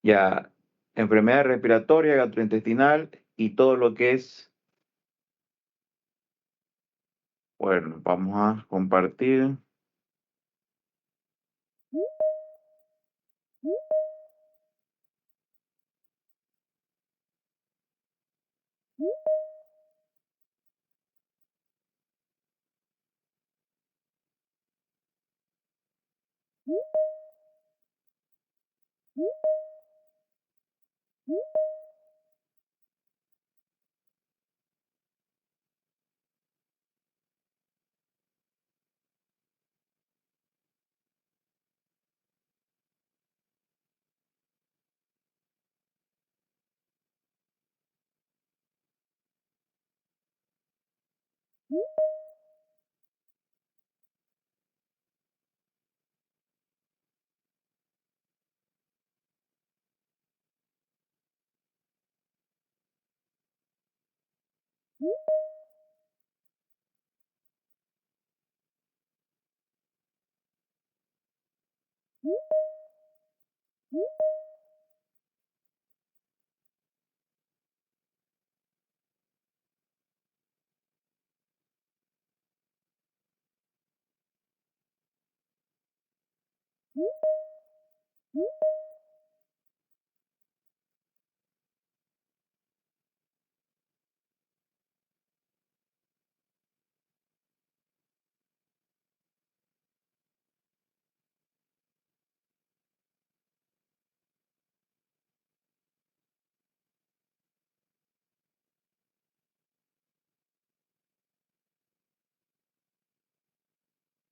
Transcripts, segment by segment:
Ya, enfermedad respiratoria, gastrointestinal y todo lo que es, bueno, vamos a compartir.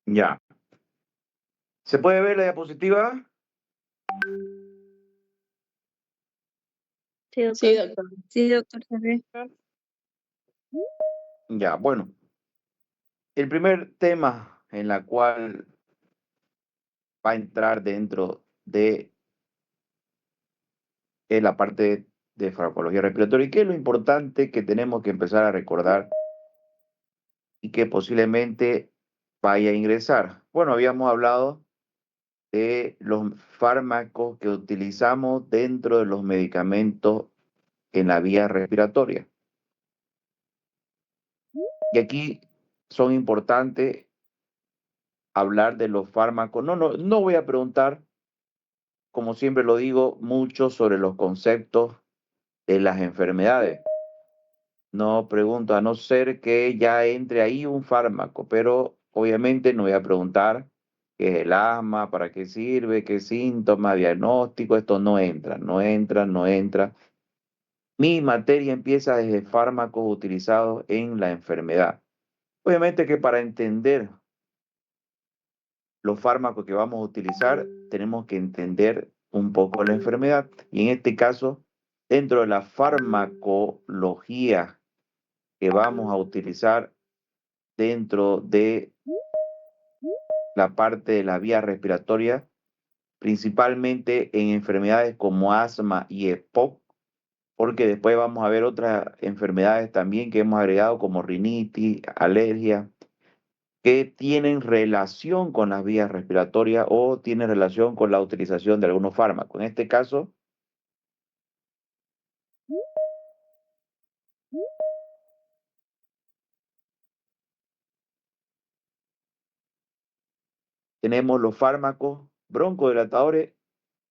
Ya, ¿se puede ver la diapositiva? Sí, doctor. Sí, doctor. Sí, doctor, se ve. Ya, bueno, el primer tema en la cual va a entrar dentro de la parte de farmacología respiratoria y qué es lo importante que tenemos que empezar a recordar y que posiblemente vaya a ingresar. Bueno, habíamos hablado de los fármacos que utilizamos dentro de los medicamentos en la vía respiratoria. Y aquí son importantes hablar de los fármacos. No voy a preguntar, como siempre lo digo, mucho sobre los conceptos de las enfermedades. No pregunto, a no ser que ya entre ahí un fármaco, pero obviamente no voy a preguntar qué es el asma, para qué sirve, qué síntomas, diagnóstico, esto no entra. Mi materia empieza desde fármacos utilizados en la enfermedad. Obviamente que para entender los fármacos que vamos a utilizar, tenemos que entender un poco la enfermedad. Y en este caso, dentro de la farmacología que vamos a utilizar dentro de la parte de la vía respiratoria, principalmente en enfermedades como asma y EPOC, porque después vamos a ver otras enfermedades también que hemos agregado como rinitis, alergia, que tienen relación con las vías respiratorias o tienen relación con la utilización de algunos fármacos. En este caso, tenemos los fármacos broncodilatadores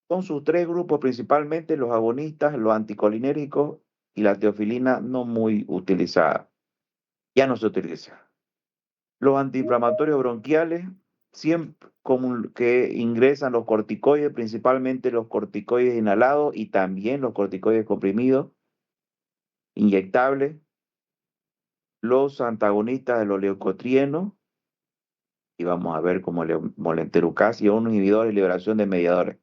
con sus tres grupos, principalmente los agonistas, los anticolinérgicos y la teofilina no muy utilizada. Ya no se utiliza. Los antiinflamatorios bronquiales, siempre como que ingresan los corticoides, principalmente los corticoides inhalados y también los corticoides comprimidos, inyectables, los antagonistas de los leucotrienos, y vamos a ver como molenterucas y un inhibidor de liberación de mediadores.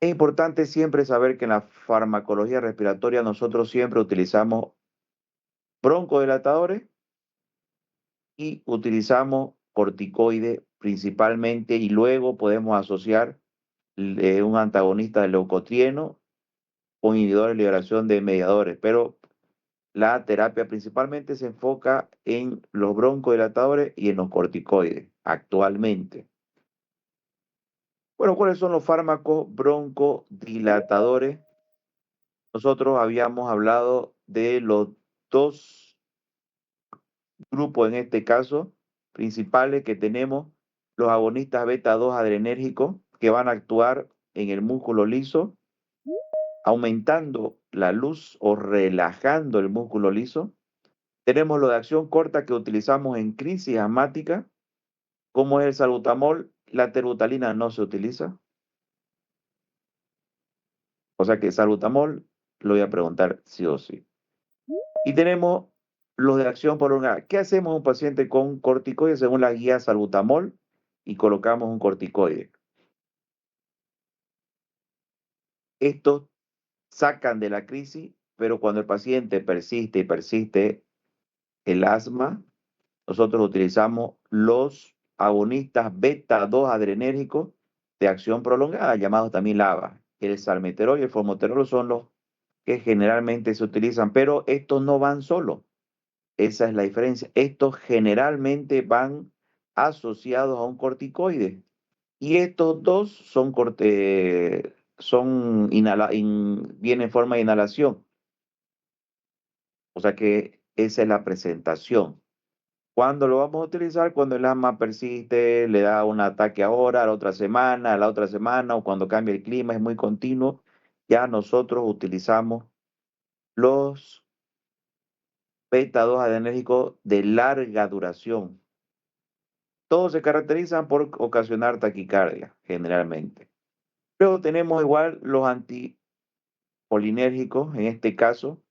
Es importante siempre saber que en la farmacología respiratoria nosotros siempre utilizamos broncodilatadores y utilizamos corticoides principalmente y luego podemos asociar un antagonista del leucotrieno o inhibidor de liberación de mediadores, pero la terapia principalmente se enfoca en los broncodilatadores y en los corticoides actualmente. Bueno, ¿cuáles son los fármacos broncodilatadores? Nosotros habíamos hablado de los dos grupos, en este caso, principales que tenemos, los agonistas beta 2 adrenérgicos, que van a actuar en el músculo liso, aumentando la luz o relajando el músculo liso. Tenemos lo de acción corta que utilizamos en crisis asmática, como es el salbutamol. La terbutalina no se utiliza. O sea que salbutamol lo voy a preguntar sí o sí. Y tenemos los de acción prolongada. ¿Qué hacemos a un paciente con corticoides según la guía salbutamol? Y colocamos un corticoide. Estos sacan de la crisis, pero cuando el paciente persiste y persiste el asma, nosotros utilizamos los agonistas beta 2 adrenérgicos de acción prolongada, llamados también LABA. El salmeterol y el formoterol son los que generalmente se utilizan, pero estos no van solos. Esa es la diferencia. Estos generalmente van asociados a un corticoide. Y estos dos vienen en forma de inhalación. O sea que esa es la presentación. ¿Cuándo lo vamos a utilizar? Cuando el asma persiste, le da un ataque ahora, a la otra semana, o cuando cambia el clima, es muy continuo. Ya nosotros utilizamos los beta 2 adrenérgicos de larga duración. Todos se caracterizan por ocasionar taquicardia, generalmente. Luego tenemos igual los anticolinérgicos, en este caso,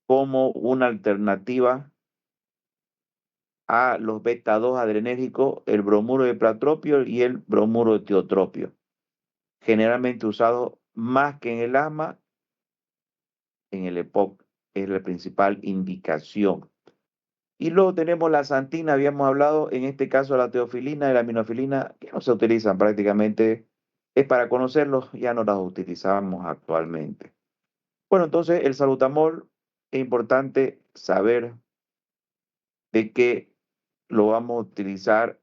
como una alternativa a los beta 2 adrenérgicos, el bromuro de platropio y el bromuro de tiotropio, generalmente usado más que en el asma, en el EPOC, es la principal indicación. Y luego tenemos la santina, habíamos hablado, en este caso la teofilina y la aminofilina, que no se utilizan prácticamente, es para conocerlos, ya no las utilizamos actualmente. Bueno, entonces el salbutamol es importante saber de que lo vamos a utilizar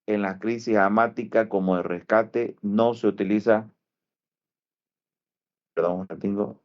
en la crisis asmática como de rescate, no se utiliza, perdón, tengo.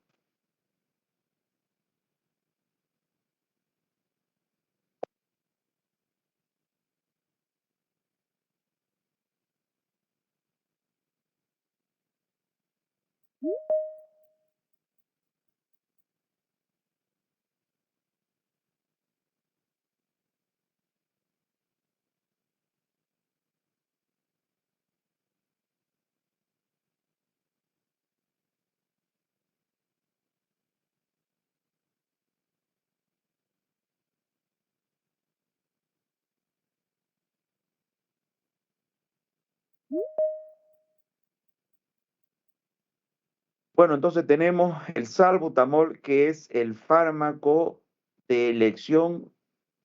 Bueno, entonces tenemos el salbutamol, que es el fármaco de elección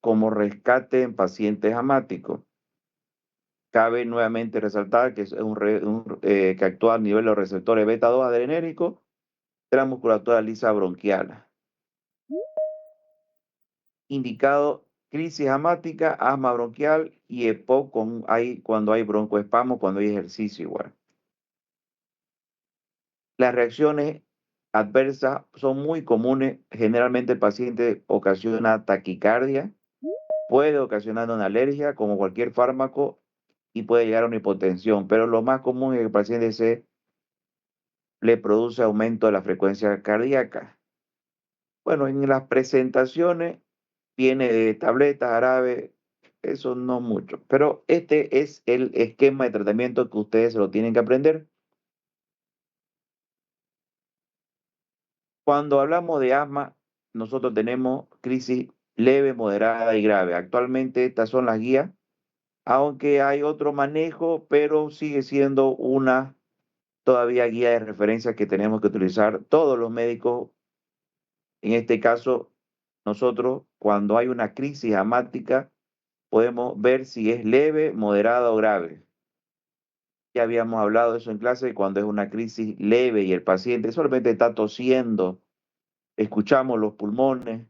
como rescate en pacientes asmáticos. Cabe nuevamente resaltar que es que actúa a nivel de los receptores beta 2 adrenérgicos de la musculatura lisa bronquial. Indicado crisis asmática, asma bronquial y EPOC cuando hay broncoespasmo, cuando hay ejercicio igual. Las reacciones adversas son muy comunes. Generalmente el paciente ocasiona taquicardia, puede ocasionar una alergia como cualquier fármaco y puede llegar a una hipotensión, pero lo más común es que el paciente le produce aumento de la frecuencia cardíaca. Bueno, en las presentaciones viene de tabletas, jarabe, eso no mucho, pero este es el esquema de tratamiento que ustedes se lo tienen que aprender. Cuando hablamos de asma, nosotros tenemos crisis leve, moderada y grave. Actualmente estas son las guías, aunque hay otro manejo, pero sigue siendo una todavía guía de referencia que tenemos que utilizar todos los médicos. En este caso, nosotros cuando hay una crisis asmática podemos ver si es leve, moderada o grave. Ya habíamos hablado de eso en clase, cuando es una crisis leve y el paciente solamente está tosiendo, escuchamos los pulmones,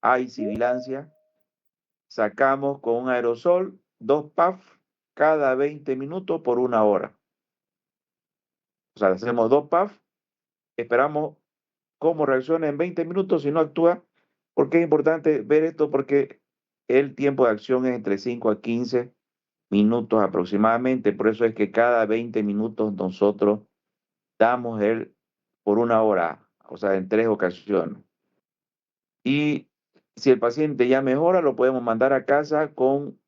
hay sibilancia, sacamos con un aerosol 2 puffs cada 20 minutos por 1 hora. O sea, hacemos 2 puffs, esperamos cómo reacciona en 20 minutos. Si no actúa, ¿por qué es importante ver esto? Porque el tiempo de acción es entre 5 a 15 minutos aproximadamente. Por eso es que cada 20 minutos nosotros damos él por 1 hora, o sea, en 3 ocasiones. Y si el paciente ya mejora, lo podemos mandar a casa con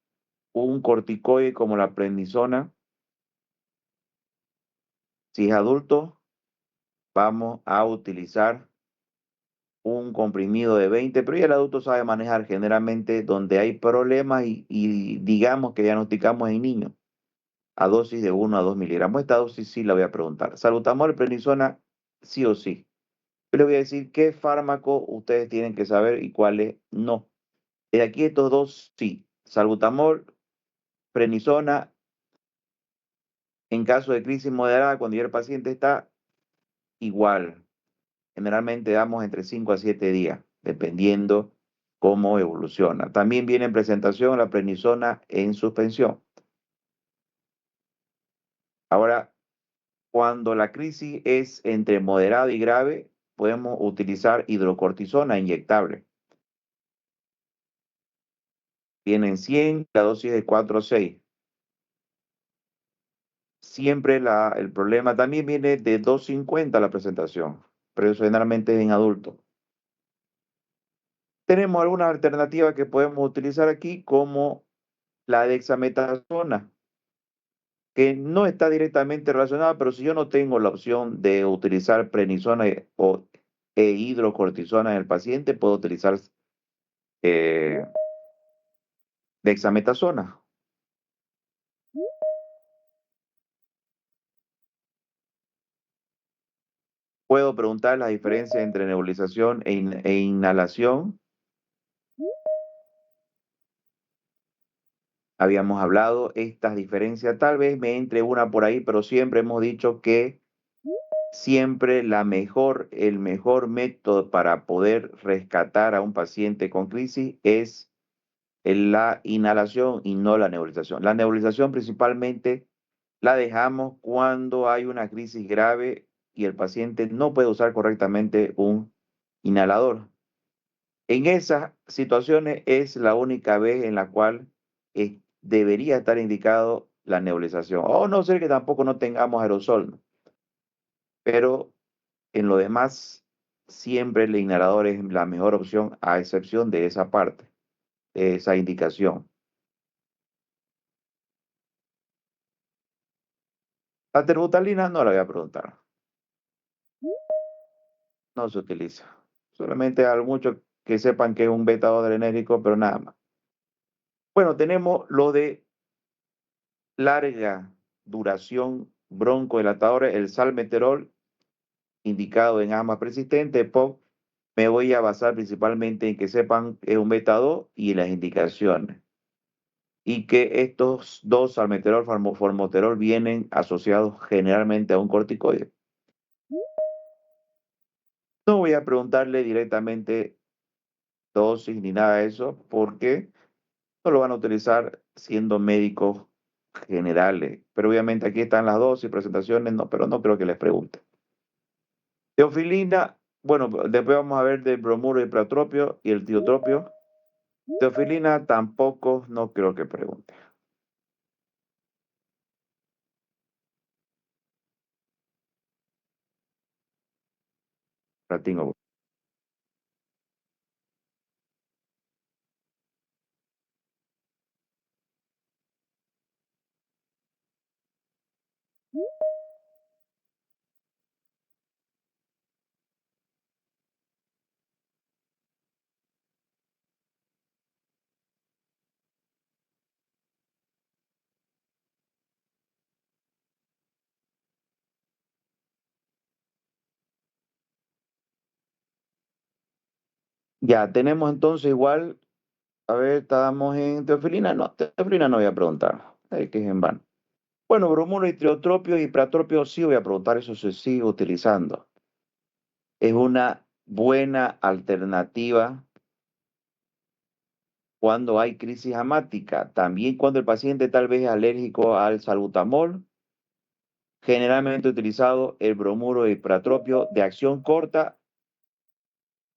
un corticoide como la prednisona. Si es adulto, vamos a utilizar un comprimido de 20, pero ya el adulto sabe manejar generalmente donde hay problemas y digamos que diagnosticamos en niños a dosis de 1 a 2 miligramos. Esta dosis sí la voy a preguntar. Salbutamol, prednisona, sí o sí. Yo les voy a decir qué fármaco ustedes tienen que saber y cuáles no. De aquí estos dos, sí. Salbutamol, prednisona, en caso de crisis moderada, cuando ya el paciente está igual. Generalmente damos entre 5 a 7 días, dependiendo cómo evoluciona. También viene en presentación la prednisona en suspensión. Ahora, cuando la crisis es entre moderado y grave, podemos utilizar hidrocortisona inyectable. Vienen 100, la dosis de 4 a 6. Siempre el problema también viene de 250 la presentación, pero eso generalmente es en adultos. Tenemos algunas alternativas que podemos utilizar aquí, como la dexametasona, que no está directamente relacionada, pero si yo no tengo la opción de utilizar prednisona e hidrocortisona en el paciente, puedo utilizar eh, dexametasona. Puedo preguntar la diferencia entre nebulización e inhalación. Habíamos hablado estas diferencias, tal vez me entre una por ahí, pero siempre hemos dicho que siempre el mejor método para poder rescatar a un paciente con crisis es la inhalación y no la nebulización. La nebulización principalmente la dejamos cuando hay una crisis grave y el paciente no puede usar correctamente un inhalador. En esas situaciones es la única vez en la cual debería estar indicado la nebulización. O no ser que tampoco no tengamos aerosol, ¿no? Pero en lo demás, siempre el inhalador es la mejor opción, a excepción de esa parte, de esa indicación. La terbutalina no la voy a preguntar, no se utiliza. Solamente a muchos que sepan que es un beta adrenérgico, pero nada más. Bueno, tenemos lo de larga duración broncodilatadores, el salmeterol, indicado en asma persistente, POC. Me voy a basar principalmente en que sepan que es un beta 2 y las indicaciones. Y que estos dos, salmeterol, formoterol, vienen asociados generalmente a un corticoide. No voy a preguntarle directamente dosis ni nada de eso, porque no lo van a utilizar siendo médicos generales. Pero obviamente aquí están las dosis, presentaciones, no, pero no creo que les pregunte. Teofilina, bueno, después vamos a ver del bromuro y platropio y el tiotropio. Teofilina tampoco, no creo que pregunte. La tengo. Ya, tenemos entonces igual, a ver, estábamos en teofilina. No, teofilina no voy a preguntar, que es en vano. Bueno, bromuro y triotropio y pratropio sí voy a preguntar, eso se sigue utilizando. Es una buena alternativa cuando hay crisis asmática, también cuando el paciente tal vez es alérgico al salbutamol, generalmente utilizado el bromuro de ipratropio de acción corta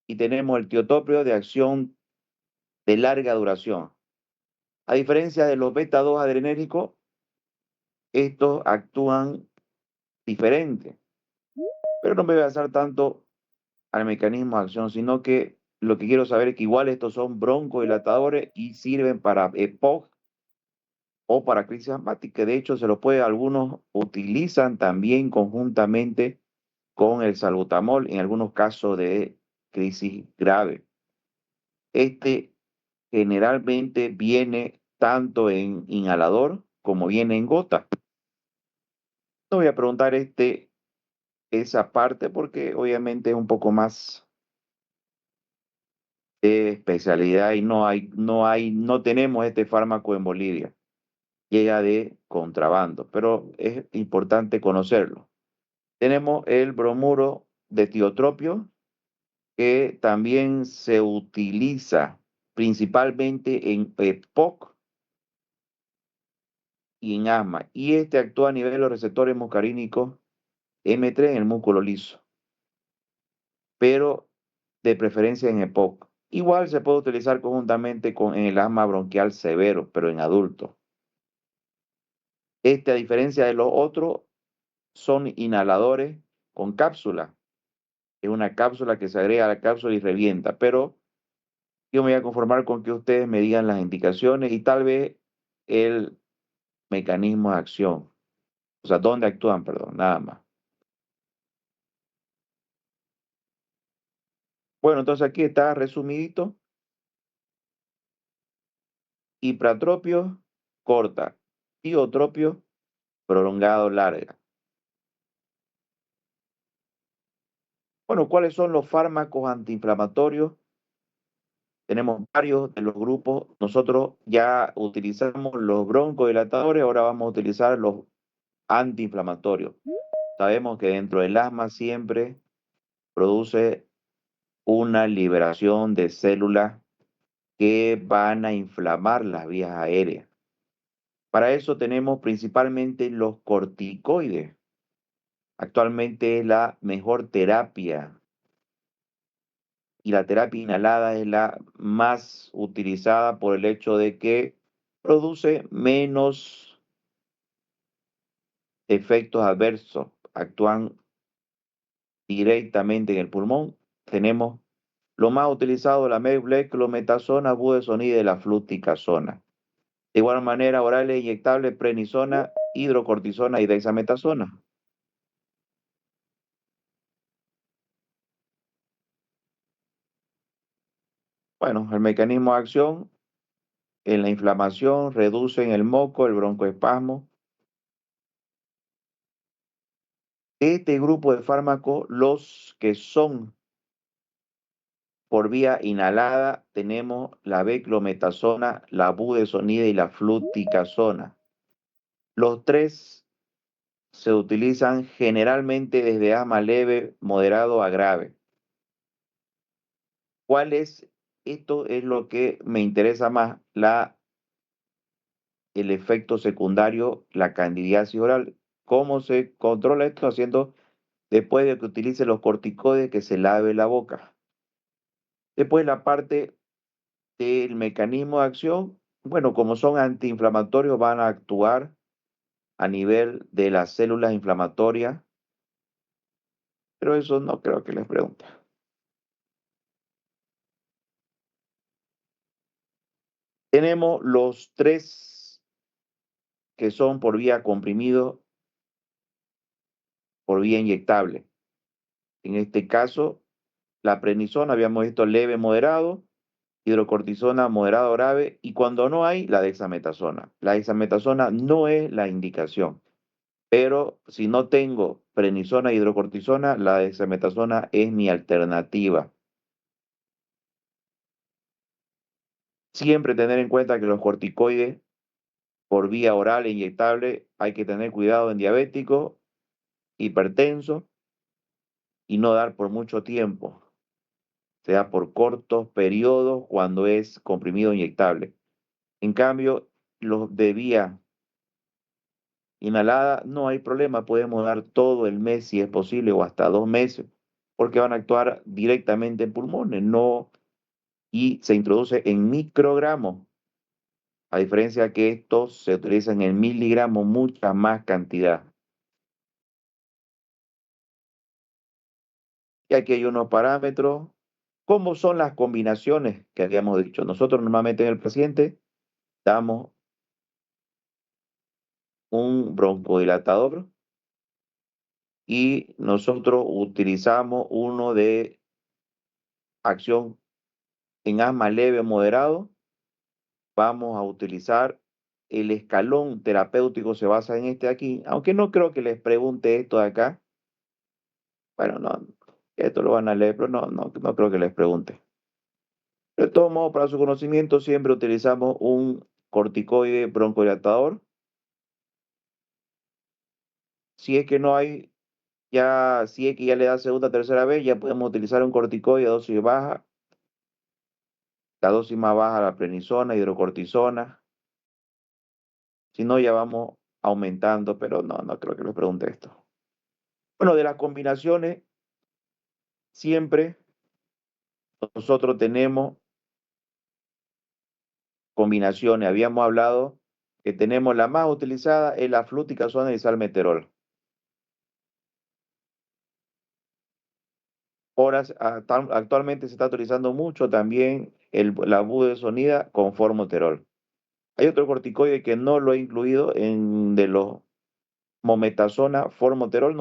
y tenemos el tiotopio de acción de larga duración. A diferencia de los beta-2 adrenérgicos, estos actúan diferente, pero no me voy a basar tanto al mecanismo de acción, sino que lo que quiero saber es que igual estos son broncodilatadores y sirven para EPOC o para crisis asmática. De hecho, algunos utilizan también conjuntamente con el salbutamol en algunos casos de crisis grave. Este generalmente viene tanto en inhalador como viene en gota. No voy a preguntar esa parte porque obviamente es un poco más de especialidad y no tenemos este fármaco en Bolivia. Llega de contrabando, pero es importante conocerlo. Tenemos el bromuro de tiotropio, que también se utiliza principalmente en EPOC y en asma, y este actúa a nivel de los receptores muscarínicos M3 en el músculo liso, pero de preferencia en EPOC. Igual se puede utilizar conjuntamente en el asma bronquial severo, pero en adultos. A diferencia de los otros, son inhaladores con cápsula. Es una cápsula que se agrega a la cápsula y revienta, pero yo me voy a conformar con que ustedes me digan las indicaciones y tal vez el mecanismo de acción. O sea, dónde actúan, perdón, nada más. Bueno, entonces aquí está resumidito. Hipratropio, corta. Tiotropio, prolongado, larga. Bueno, ¿cuáles son los fármacos antiinflamatorios? Tenemos varios de los grupos. Nosotros ya utilizamos los broncodilatadores, ahora vamos a utilizar los antiinflamatorios. Sabemos que dentro del asma siempre produce una liberación de células que van a inflamar las vías aéreas. Para eso tenemos principalmente los corticoides. Actualmente es la mejor terapia y la terapia inhalada es la más utilizada por el hecho de que produce menos efectos adversos, actúan directamente en el pulmón. Tenemos lo más utilizado, la mefloquinometasona, budesonida y la fluticasona. De igual manera, orales inyectables, prednisona, hidrocortisona y dexametasona. Bueno, el mecanismo de acción en la inflamación, reducen el moco, el broncoespasmo. Este grupo de fármacos, los que son por vía inhalada, tenemos la beclometasona, la budesonida y la fluticasona. Los tres se utilizan generalmente desde asma leve, moderado a grave. ¿Cuál es? Esto es lo que me interesa más, el efecto secundario, la candidiasis oral. ¿Cómo se controla esto? Haciendo, después de que utilice los corticoides, que se lave la boca. Después la parte del mecanismo de acción, bueno, como son antiinflamatorios, van a actuar a nivel de las células inflamatorias, pero eso no creo que les pregunte. Tenemos los tres que son por vía comprimido, por vía inyectable. En este caso, la prednisona, habíamos visto leve, moderado, hidrocortisona, moderado, grave, y cuando no hay, la dexametasona. La dexametasona no es la indicación, pero si no tengo prednisona e hidrocortisona, la dexametasona es mi alternativa. Siempre tener en cuenta que los corticoides por vía oral e inyectable hay que tener cuidado en diabético, hipertenso y no dar por mucho tiempo. se da por cortos periodos cuando es comprimido inyectable. En cambio, los de vía inhalada no hay problema, podemos dar todo el mes si es posible o hasta 2 meses, porque van a actuar directamente en pulmones, no, y se introduce en microgramos, a diferencia que estos se utilizan en miligramos, mucha más cantidad. Y aquí hay unos parámetros. ¿Cómo son las combinaciones que habíamos dicho? Nosotros normalmente en el paciente damos un broncodilatador y nosotros utilizamos uno de acción en asma leve o moderado. Vamos a utilizar el escalón terapéutico, se basa en este aquí, aunque no creo que les pregunte esto de acá. Bueno, no, esto lo van a leer, pero no creo que les pregunte. De todos modos, para su conocimiento, siempre utilizamos un corticoide broncodilatador. Si es que no hay, ya, si es que ya le da segunda, tercera vez, ya podemos utilizar un corticoide a dosis baja. La dosis más baja, la prednisona, hidrocortisona. Si no, ya vamos aumentando, pero no creo que les pregunte esto. Bueno, de las combinaciones, siempre nosotros tenemos combinaciones. Habíamos hablado que tenemos la más utilizada, es la fluticasona y salmeterol. Actualmente se está utilizando mucho también la budesonida con formoterol. Hay otro corticoide que no lo he incluido en de los mometasona, formoterol,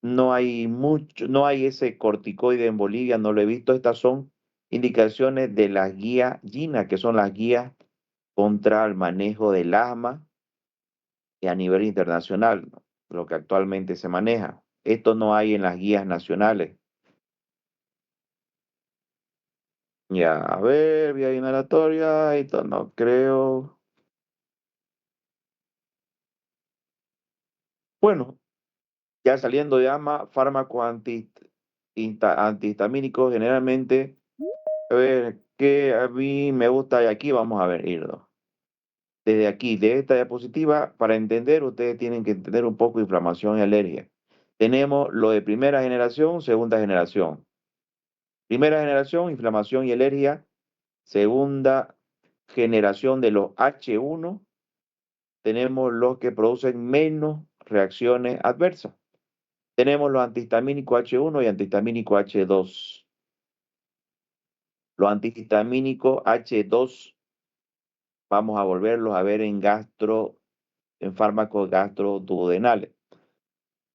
no hay ese corticoide en Bolivia, no lo he visto. Estas son indicaciones de las guías GINA, que son las guías contra el manejo del asma y a nivel internacional, ¿no? Lo que actualmente se maneja. Esto no hay en las guías nacionales. Ya, a ver, vía inhalatoria, esto no creo. Bueno, ya saliendo de asma, fármacos antihistamínicos, generalmente, a ver, que a mí me gusta, y aquí vamos a ver, irlo. Desde aquí, de esta diapositiva, para entender, ustedes tienen que entender un poco de inflamación y alergia. Tenemos lo de primera generación, segunda generación. Primera generación, inflamación y alergia. Segunda generación de los H1, tenemos los que producen menos reacciones adversas. Tenemos los antihistamínicos H1 y antihistamínicos H2. Los antihistamínicos H2 vamos a volverlos a ver en fármacos gastroduodenales.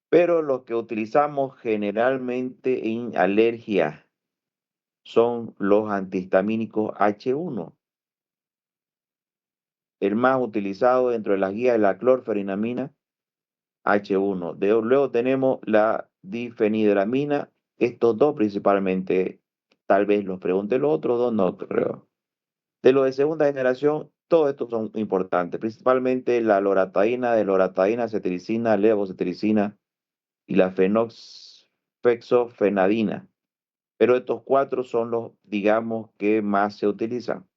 Pero los que utilizamos generalmente en alergia son los antihistamínicos H1. El más utilizado dentro de las guías es la clorferinamina H1. Luego tenemos la difenidramina. Estos dos principalmente, tal vez los pregunte los otros dos, no creo. De los de segunda generación, todos estos son importantes, principalmente la loratadina, cetiricina, levocetiricina y la fenoxfexofenadina. Pero estos cuatro son los, digamos, que más se utilizan.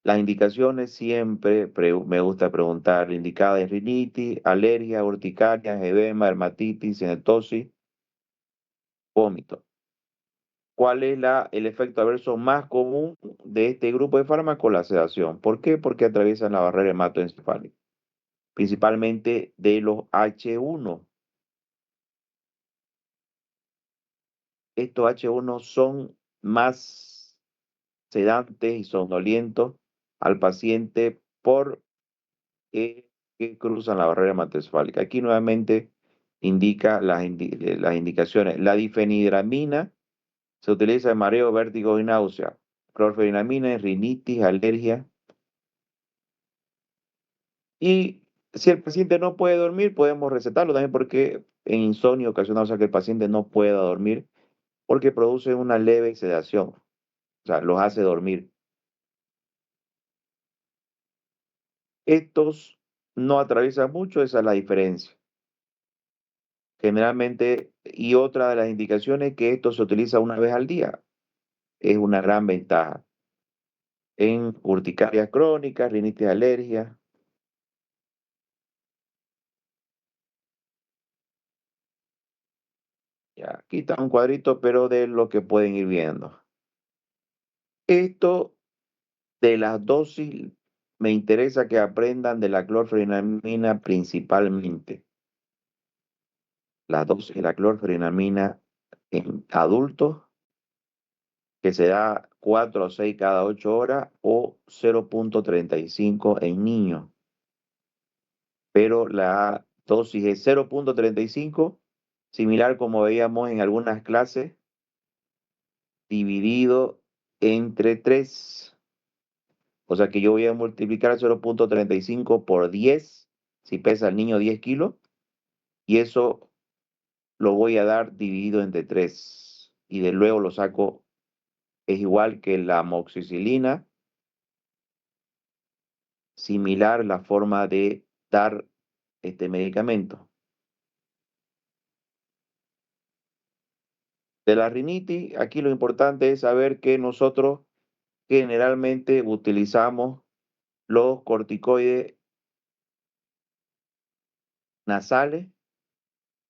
Las indicaciones siempre me gusta preguntar, indicada es rinitis, alergia, urticaria, edema, dermatitis, cinetosis, vómito. ¿Cuál es el efecto adverso más común de este grupo de fármacos? La sedación. ¿Por qué? Porque atraviesan la barrera hematoencefálica, principalmente de los H1. Estos H1 son más sedantes y somnolientos al paciente por que cruzan la barrera hematoencefálica. Aquí nuevamente indica las indicaciones. La difenidramina se utiliza en mareo, vértigo y náusea. Clorferinamina en rinitis, alergia. Y si el paciente no puede dormir, podemos recetarlo también porque en insomnio ocasional, o sea que el paciente no pueda dormir porque produce una leve sedación, o sea, los hace dormir. Estos no atraviesan mucho, esa es la diferencia. Generalmente, y otra de las indicaciones que esto se utiliza una vez al día, es una gran ventaja en urticarias crónicas, rinitis alergia. Ya, aquí está un cuadrito, pero de lo que pueden ir viendo. Esto de las dosis, me interesa que aprendan de la clorfenamina principalmente. La dosis de la clorfenamina en adultos, que se da 4 o 6 cada 8 horas, o 0,35 en niños. Pero la dosis es 0,35, similar como veíamos en algunas clases, dividido entre 3. O sea que yo voy a multiplicar 0,35 por 10, si pesa el niño 10 kilos, y eso lo voy a dar dividido entre 3. Y de luego lo saco, es igual que la amoxicilina, similar la forma de dar este medicamento. De la rinitis, aquí lo importante es saber que nosotros generalmente utilizamos los corticoides nasales,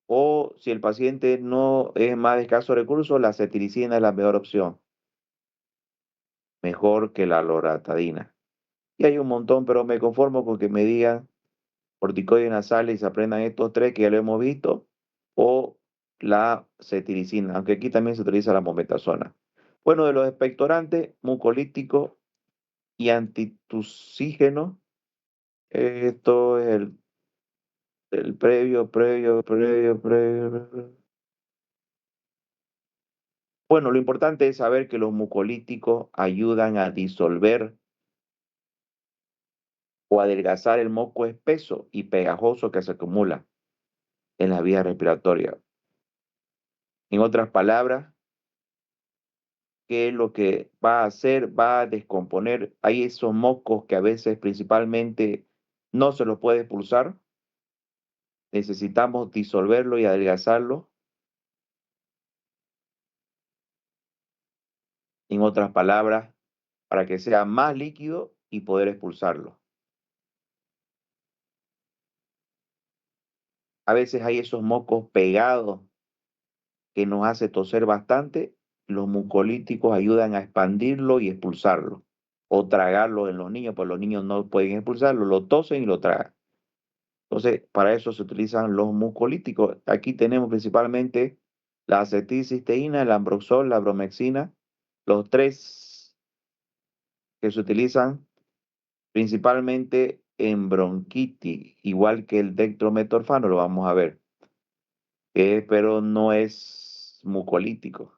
o si el paciente no es más de escasos recursos, la cetiricina es la mejor opción, mejor que la loratadina. Y hay un montón, pero me conformo con que me digan corticoides nasales y se aprendan estos tres que ya lo hemos visto, o la cetiricina, aunque aquí también se utiliza la mometasona. Bueno, de los expectorantes, mucolíticos y antitusígenos, esto es el previo. Bueno, lo importante es saber que los mucolíticos ayudan a disolver o adelgazar el moco espeso y pegajoso que se acumula en la vía respiratoria. En otras palabras, ¿qué es lo que va a hacer? Va a descomponer. Hay esos mocos que a veces principalmente no se los puede expulsar. Necesitamos disolverlo y adelgazarlo. En otras palabras, para que sea más líquido y poder expulsarlo. A veces hay esos mocos pegados que nos hace toser bastante. Los mucolíticos ayudan a expandirlo y expulsarlo, o tragarlo en los niños, pues los niños no pueden expulsarlo, lo tosen y lo tragan. Entonces, para eso se utilizan los mucolíticos. Aquí tenemos principalmente la acetilcisteína, el ambroxol, la bromexina, los tres que se utilizan principalmente en bronquitis, igual que el dextrometorfano, lo vamos a ver, pero no es mucolítico.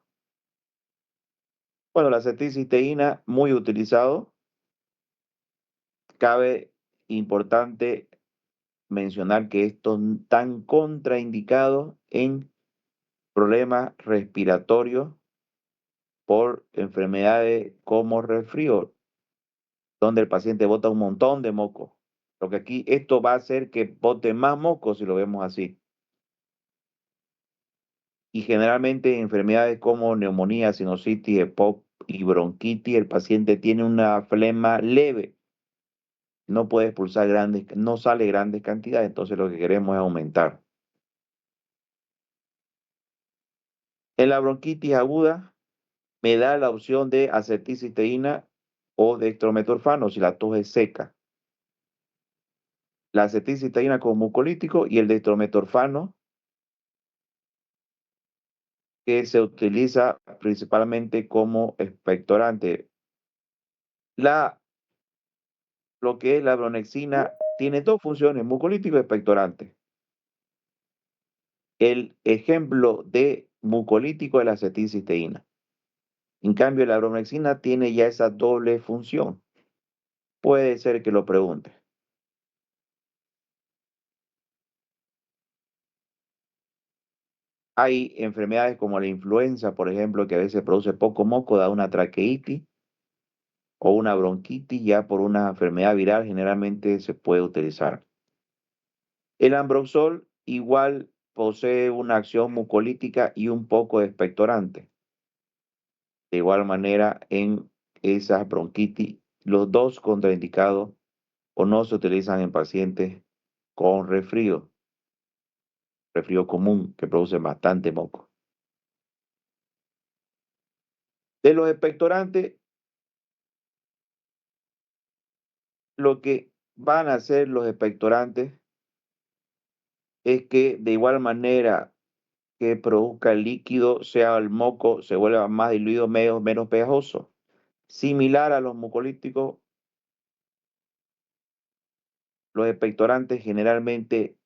Bueno, la acetilcisteína, muy utilizado. Cabe importante mencionar que estos están contraindicados en problemas respiratorios por enfermedades como resfrío, donde el paciente bota un montón de moco. Lo que aquí, esto va a hacer que bote más moco si lo vemos así. Y generalmente en enfermedades como neumonía, sinusitis, EPOC y bronquitis, el paciente tiene una flema leve, no puede expulsar grandes, no sale grandes cantidades, entonces lo que queremos es aumentar. En la bronquitis aguda me da la opción de acetilcisteína o dextrometorfano si la tos es seca. La acetilcisteína como mucolítico y el dextrometorfano, que se utiliza principalmente como expectorante. Lo que es la bronexina tiene dos funciones, mucolítico y expectorante. El ejemplo de mucolítico es la acetilcisteína. En cambio, la bromexina tiene ya esa doble función. Puede ser que lo pregunte. Hay enfermedades como la influenza, por ejemplo, que a veces produce poco moco, da una traqueitis o una bronquitis, ya por una enfermedad viral generalmente se puede utilizar. El ambroxol igual posee una acción mucolítica y un poco de expectorante. De igual manera, en esas bronquitis, los dos contraindicados o no se utilizan en pacientes con resfrío común que produce bastante moco. De los expectorantes, lo que van a hacer los expectorantes es que de igual manera que produzca el líquido, sea el moco, se vuelva más diluido, menos pegajoso. Similar a los mucolíticos, los expectorantes generalmente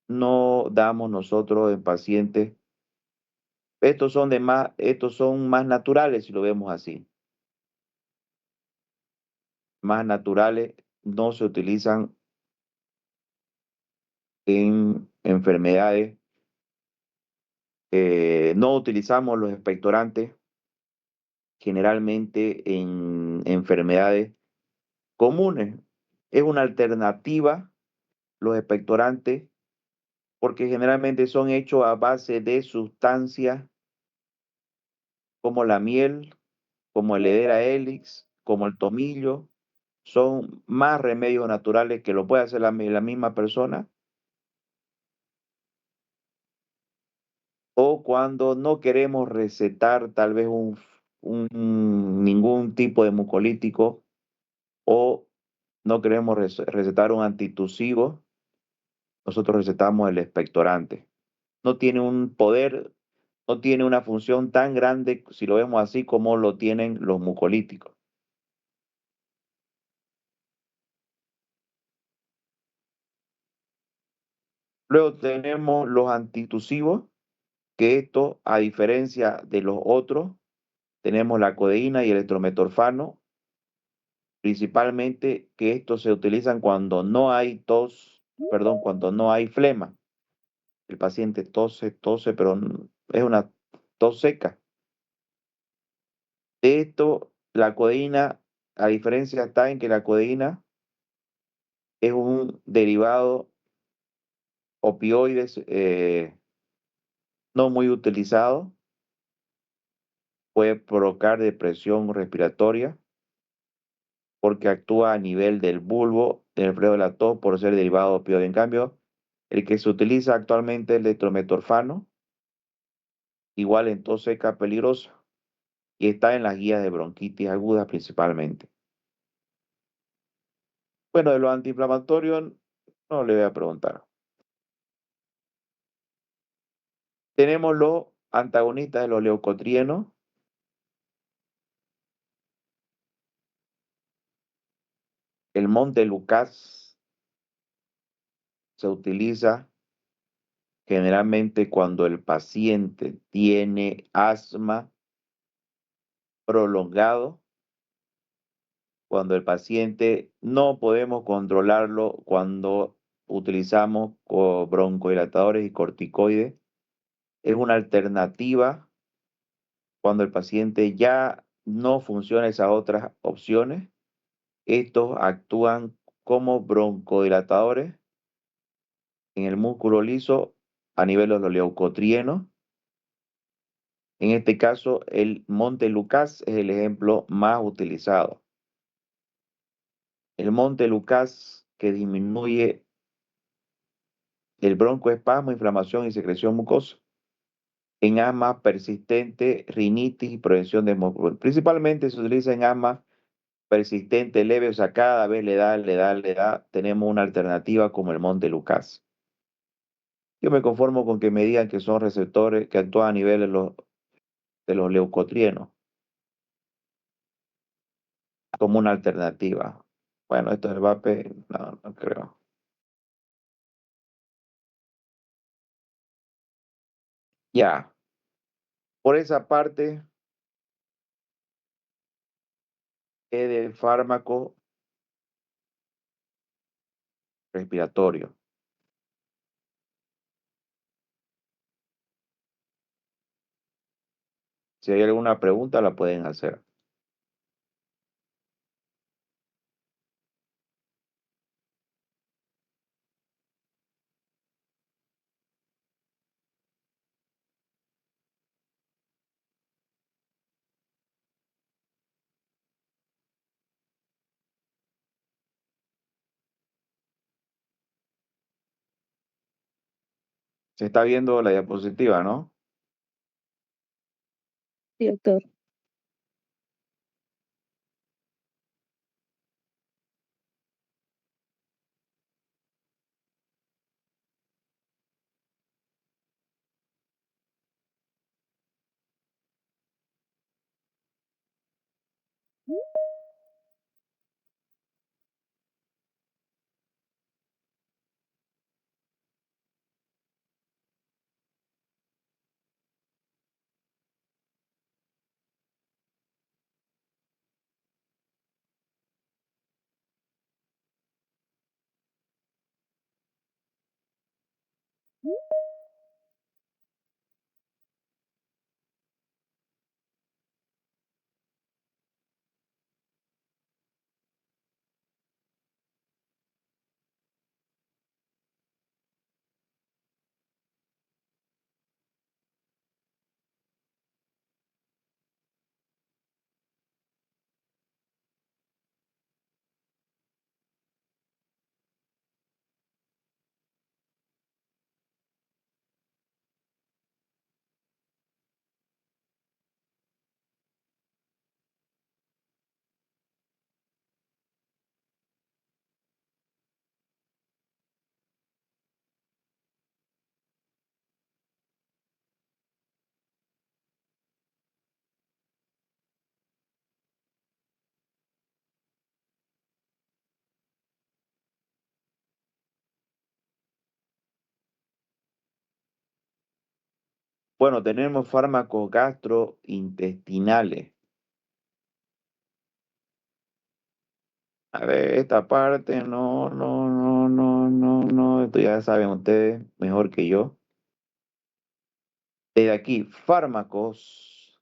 no damos nosotros en pacientes. Estos son más naturales si lo vemos así. Más naturales, no se utilizan en enfermedades. No utilizamos los expectorantes generalmente en enfermedades comunes. Es una alternativa los expectorantes porque generalmente son hechos a base de sustancias como la miel, como el Hedera helix, como el tomillo. Son más remedios naturales que lo puede hacer la misma persona. O cuando no queremos recetar tal vez ningún tipo de mucolítico o no queremos recetar un antitusivo, nosotros recetamos el expectorante. No tiene un poder, no tiene una función tan grande, si lo vemos así, como lo tienen los mucolíticos. Luego tenemos los antitusivos, que esto, a diferencia de los otros, tenemos la codeína y el estrometorfano, principalmente que estos se utilizan cuando no hay cuando no hay flema. El paciente tose, pero es una tos seca. De esto, la codeína, a diferencia está en que la codeína es un derivado opioides no muy utilizado, puede provocar depresión respiratoria porque actúa a nivel del bulbo del freno de la tos por ser derivado de opioide. En cambio, el que se utiliza actualmente es el dextrometorfano, igual en tos seca peligrosa, y está en las guías de bronquitis aguda principalmente. Bueno, de los antiinflamatorios no le voy a preguntar. Tenemos los antagonistas de los leucotrienos. El Montelukast se utiliza generalmente cuando el paciente tiene asma prolongado, cuando el paciente no podemos controlarlo, cuando utilizamos broncodilatadores y corticoides. Es una alternativa cuando el paciente ya no funciona esas otras opciones. Estos actúan como broncodilatadores en el músculo liso a nivel de los leucotrienos. En este caso, el Montelukast es el ejemplo más utilizado. El Montelukast que disminuye el broncoespasmo, inflamación y secreción mucosa en asma persistente, rinitis y prevención de hemoglobina. Principalmente se utiliza en asma persistente, leve, o sea, cada vez le da, tenemos una alternativa como el Montelukast. Yo me conformo con que me digan que son receptores que actúan a nivel de los leucotrienos como una alternativa. Bueno, esto del VAPE, no creo. Ya, por esa parte es del fármaco respiratorio. Si hay alguna pregunta, la pueden hacer. Se está viendo la diapositiva, ¿no? Sí, doctor. Bueno, tenemos fármacos gastrointestinales. A ver, esta parte, no, no, no, no, no, no, esto ya saben ustedes mejor que yo. De aquí, fármacos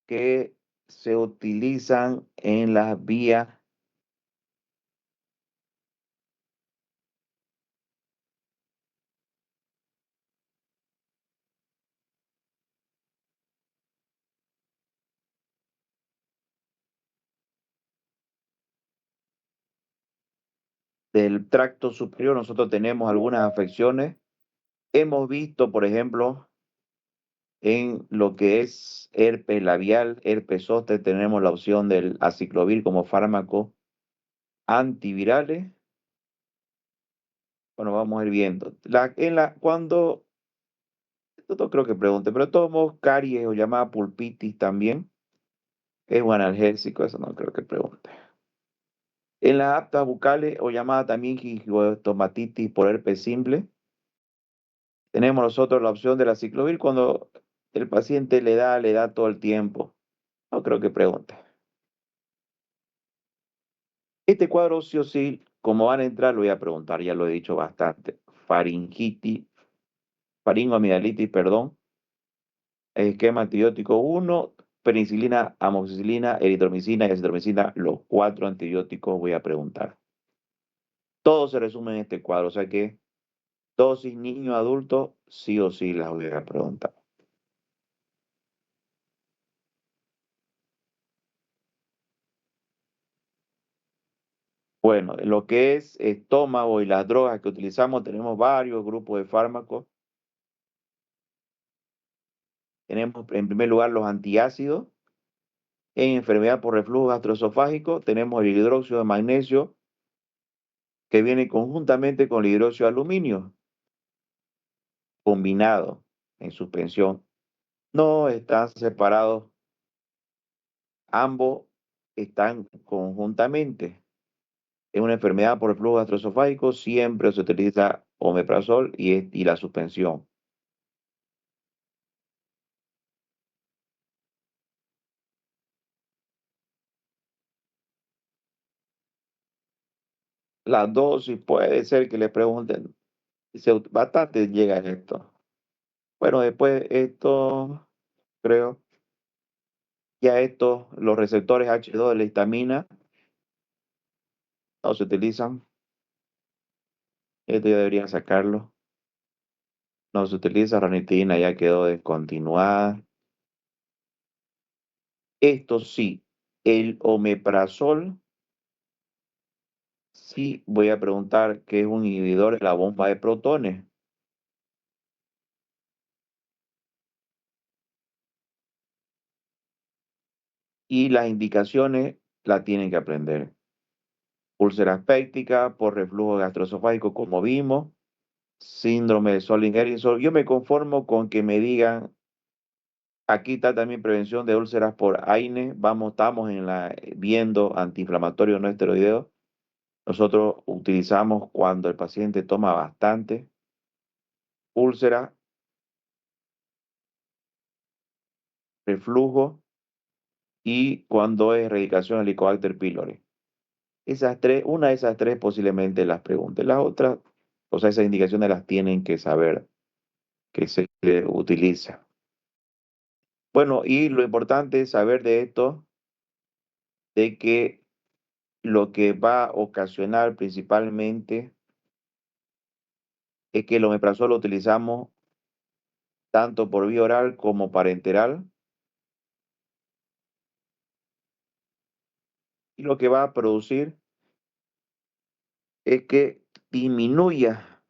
que se utilizan en las vías del tracto superior. Nosotros tenemos algunas afecciones. Hemos visto, por ejemplo, en lo que es herpes labial, herpes zóster, tenemos la opción del aciclovir como fármaco antivirales. Bueno, vamos a ir viendo. Cuando, esto no creo que pregunte, pero todos modos, caries o llamada pulpitis también es un analgésico, eso no creo que pregunte. En las aftas bucales o llamada también gingivitis por herpes simple, tenemos nosotros la opción de la ciclovir cuando el paciente le da todo el tiempo. No creo que pregunte. Este cuadro sí o sí, como van a entrar, lo voy a preguntar, ya lo he dicho bastante. Faringitis, faringoamigdalitis, perdón. Esquema antibiótico uno, penicilina, amoxicilina, eritromicina y acitromicina, los 4 antibióticos voy a preguntar. Todo se resume en este cuadro, o sea que dosis niño adulto, sí o sí las voy a preguntar. Bueno, en lo que es estómago y las drogas que utilizamos, tenemos varios grupos de fármacos. Tenemos en primer lugar los antiácidos. En enfermedad por reflujo gastroesofágico, tenemos el hidróxido de magnesio que viene conjuntamente con el hidróxido de aluminio, combinado en suspensión. No están separados, ambos están conjuntamente. En una enfermedad por reflujo gastroesofágico siempre se utiliza omeprazol y la suspensión. La dosis puede ser que le pregunten, bastante llega esto. Bueno, después esto, creo, ya estos, los receptores H2 de la histamina no se utilizan. Esto ya deberían sacarlo. No se utiliza, ranitidina ya quedó descontinuada. Esto sí, el omeprazol, sí voy a preguntar qué es un inhibidor de la bomba de protones. y las indicaciones las tienen que aprender. Úlceras pépticas por reflujo gastroesofágico, como vimos, síndrome de Solling-Erickson. Yo me conformo con que me digan, aquí está también prevención de úlceras por AINE. Estamos viendo antiinflamatorio no esteroideo. Nosotros utilizamos cuando el paciente toma bastante úlcera, reflujo y cuando es erradicación del Helicobacter pylori. Una de esas tres posiblemente las pregunte. Las otras, o sea, esas indicaciones las tienen que saber que se utiliza. Bueno, y lo importante es saber de esto, de que lo que va a ocasionar principalmente es que el omeprazol lo utilizamos tanto por vía oral como parenteral, y lo que va a producir es que disminuya.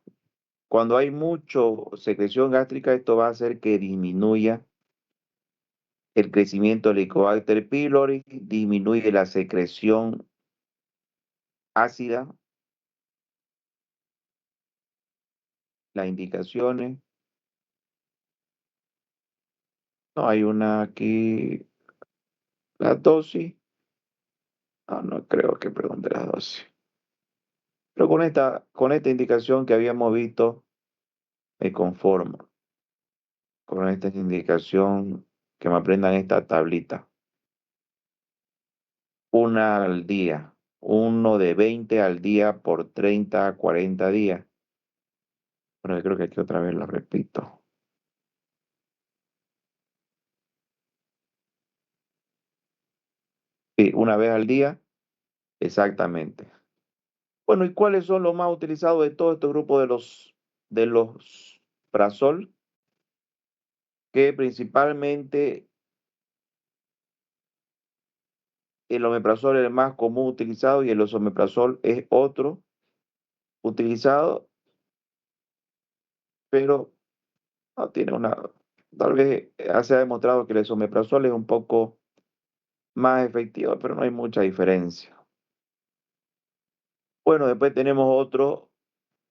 Cuando hay mucho secreción gástrica, esto va a hacer que disminuya el crecimiento del Helicobacter pylori, disminuye la secreción ácida, las indicaciones. No hay una aquí, la dosis. No creo que pregunte la dosis. Pero con esta indicación que habíamos visto, me conformo. Con esta indicación que me aprendan esta tablita. Una al día. Uno de 20 al día por 30 a 40 días. Bueno, yo creo que aquí otra vez lo repito. Sí, una vez al día, exactamente. Bueno, ¿y cuáles son los más utilizados de todo este grupo de los Prazol? Que principalmente el omeprazol es el más común utilizado y el esomeprazol es otro utilizado, pero no tiene tal vez se ha demostrado que el esomeprazol es un poco más efectivo, pero no hay mucha diferencia. Bueno, después tenemos otro,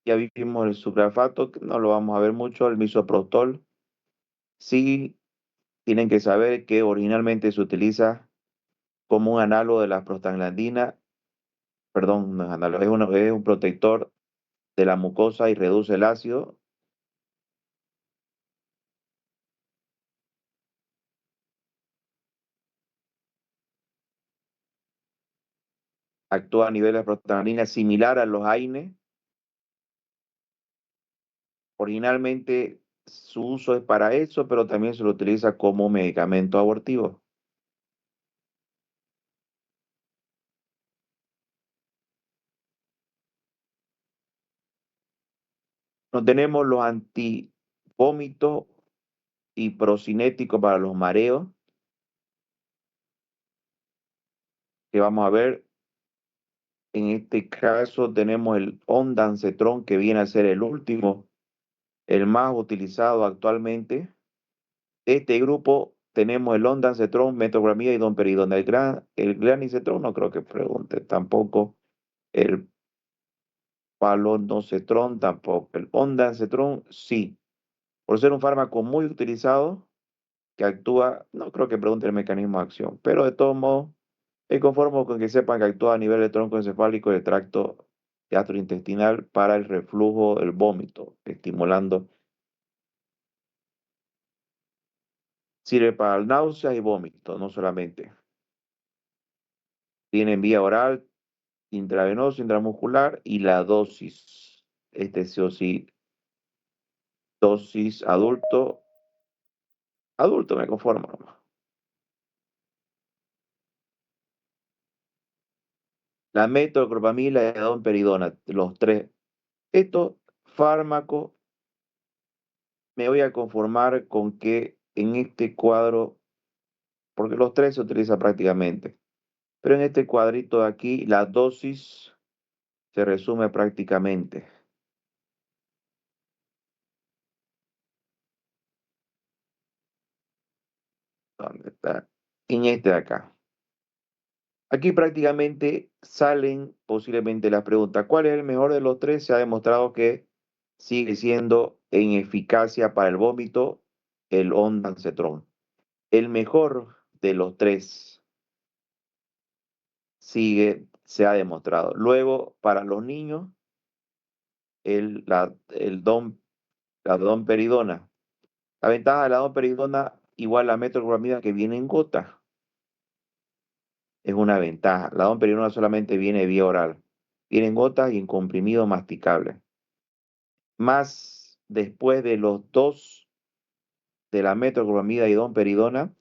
ya vimos el sucralfato, que no lo vamos a ver mucho, el misoprostol. Sí, tienen que saber que originalmente se utiliza como un análogo de la prostaglandina, perdón, no es análogo, es un protector de la mucosa y reduce el ácido. Actúa a nivel de prostaglandina similar a los AINE. Originalmente su uso es para eso, pero también se lo utiliza como medicamento abortivo. No tenemos los antivómitos y procinéticos para los mareos, que vamos a ver. En este caso tenemos el ondansetron, que viene a ser el último, el más utilizado actualmente. Este grupo tenemos el ondansetron, metoclopramida y domperidona. El granisetron no creo que pregunte tampoco. El palonosetron tampoco. El ondansetron sí. Por ser un fármaco muy utilizado que actúa, no creo que pregunte el mecanismo de acción, pero de todos modos, me conformo con que sepan que actúa a nivel de tronco encefálico y de tracto gastrointestinal para el reflujo, el vómito, estimulando. Sirve para náuseas y vómito, no solamente. Tiene en vía oral, intravenoso, intramuscular y la dosis. Este sí o sí, dosis adulto. Adulto me conformo nomás. La metoclopramida y la domperidona, los tres. Estos fármacos me voy a conformar con que en este cuadro, porque los tres se utilizan prácticamente, pero en este cuadrito de aquí la dosis se resume prácticamente. ¿Dónde está? En este de acá. Aquí prácticamente salen posiblemente las preguntas. ¿Cuál es el mejor de los tres? Se ha demostrado que sigue siendo en eficacia para el vómito el ondansetron. El mejor de los tres se ha demostrado. Luego, para los niños, la domperidona. La ventaja de la domperidona igual a la metoclopramida que viene en gotas. Es una ventaja. La domperidona solamente viene vía oral. Viene en gotas y en comprimido masticable. Más después de los dos de la metoclopramida y domperidona,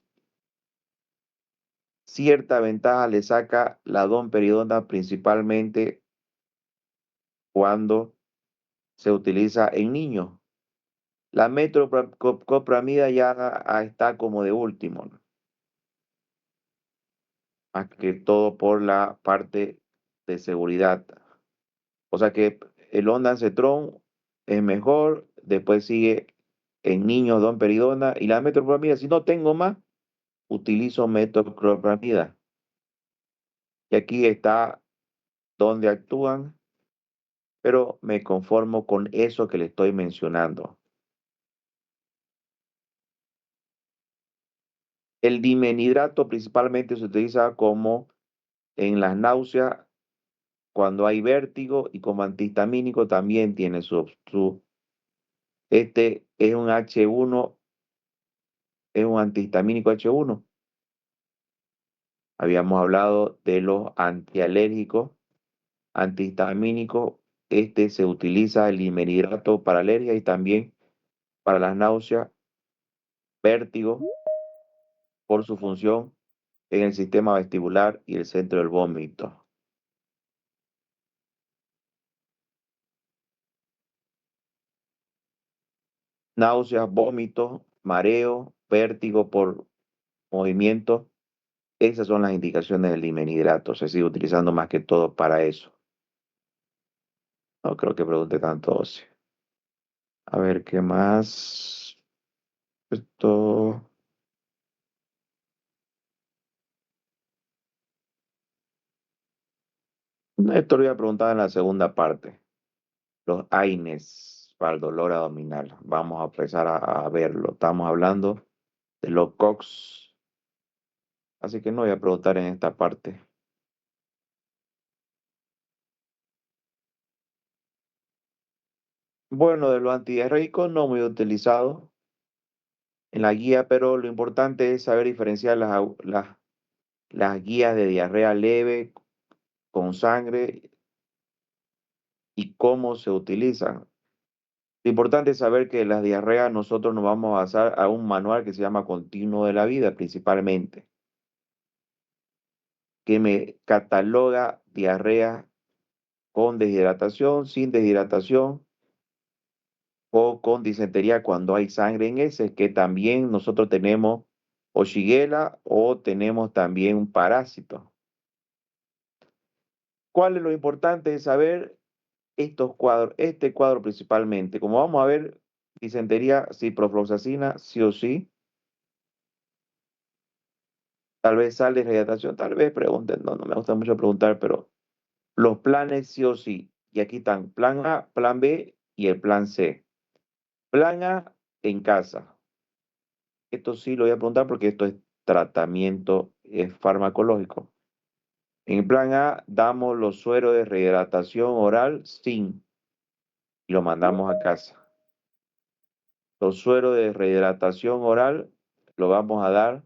cierta ventaja le saca la domperidona principalmente cuando se utiliza en niños. La metoclopramida ya está como de último, ¿no? Más que todo por la parte de seguridad. O sea que el ondansetron es mejor, después sigue en niños domperidona y la metoclopramida. Si no tengo más, utilizo metoclopramida. Y aquí está donde actúan, pero me conformo con eso que le estoy mencionando. El dimenhidrato principalmente se utiliza como en las náuseas, cuando hay vértigo y como antihistamínico también tiene este es un H1, es un antihistamínico H1. Habíamos hablado de los antialérgicos, antihistamínicos. Este se utiliza el dimenhidrato para alergia y también para las náuseas, vértigo, por su función en el sistema vestibular y el centro del vómito. Náuseas, vómito, mareo, vértigo por movimiento. Esas son las indicaciones del dimenhidrato. Se sigue utilizando más que todo para eso. No creo que pregunte tanto. Sí. A ver, ¿qué más? Esto. Esto lo voy a preguntar en la segunda parte. Los AINES para el dolor abdominal. Vamos a empezar a verlo. Estamos hablando de los COX. Así que no voy a preguntar en esta parte. Bueno, de los antidiarreicos no muy utilizado en la guía, pero lo importante es saber diferenciar las guías de diarrea leve con sangre y cómo se utilizan. Lo importante es saber que las diarreas nosotros nos vamos a basar a un manual que se llama Continuo de la Vida principalmente, que me cataloga diarrea con deshidratación, sin deshidratación o con disentería cuando hay sangre en ese, que también nosotros tenemos o Shigella o tenemos también un parásito. ¿Cuál es lo importante de saber estos cuadros? Este cuadro principalmente, como vamos a ver, disentería, ciprofloxacina, sí o sí. Tal vez sal de rehidratación, tal vez pregunten, no me gusta mucho preguntar, pero los planes sí o sí. Y aquí están plan A, plan B y el plan C. Plan A en casa. Esto sí lo voy a preguntar porque esto es tratamiento farmacológico. En el plan A damos los sueros de rehidratación oral sin y lo mandamos a casa. Los sueros de rehidratación oral lo vamos a dar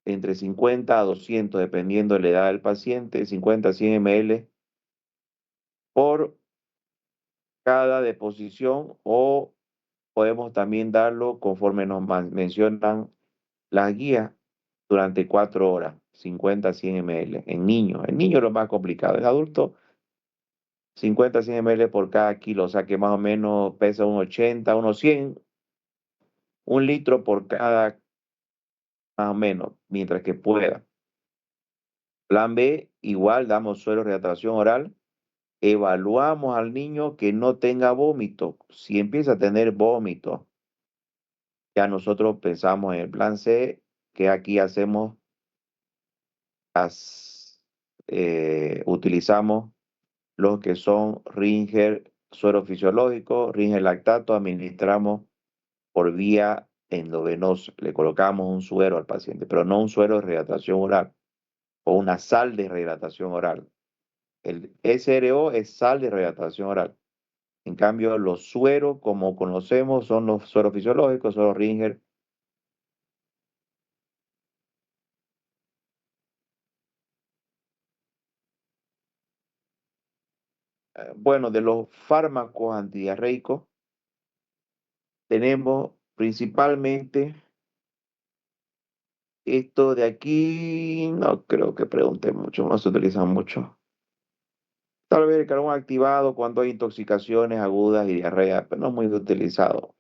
entre 50 a 200, dependiendo de la edad del paciente, 50 a 100 ml por cada deposición, o podemos también darlo conforme nos mencionan las guías durante 4 horas, 50 a 100 ml. En niños es lo más complicado. En adultos, 50 a 100 ml por cada kilo, o sea que más o menos pesa unos 80, unos 100, un litro por cada, más o menos, mientras que pueda. Plan B, igual damos suero de hidratación oral. Evaluamos al niño que no tenga vómito. Si empieza a tener vómito, ya nosotros pensamos en el plan C, que aquí hacemos Utilizamos los que son Ringer suero fisiológico, Ringer lactato, administramos por vía endovenosa. Le colocamos un suero al paciente, pero no un suero de rehidratación oral o una sal de rehidratación oral. El SRO es sal de rehidratación oral. En cambio, los sueros, como conocemos, son los sueros fisiológicos, son los Ringer. Bueno, de los fármacos antidiarreicos, tenemos principalmente esto de aquí, no creo que pregunte mucho, no se utiliza mucho. Tal vez el carbón activado cuando hay intoxicaciones agudas y diarrea, pero no muy utilizado.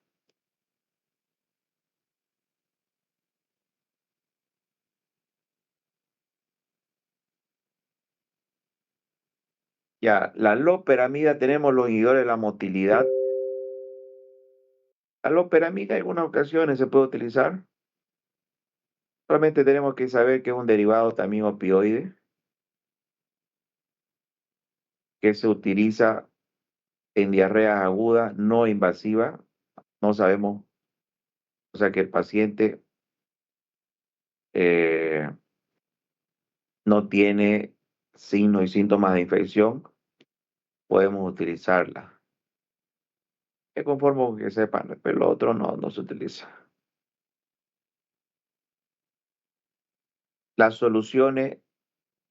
Ya, la loperamida tenemos los inhibidores de la motilidad. La loperamida en algunas ocasiones se puede utilizar. Solamente tenemos que saber que es un derivado también opioide que se utiliza en diarrea aguda no invasiva. No sabemos, o sea, que el paciente eh, no tiene signos y síntomas de infección, podemos utilizarla. Me conformo con que sepan, pero lo otro no se utiliza. Las soluciones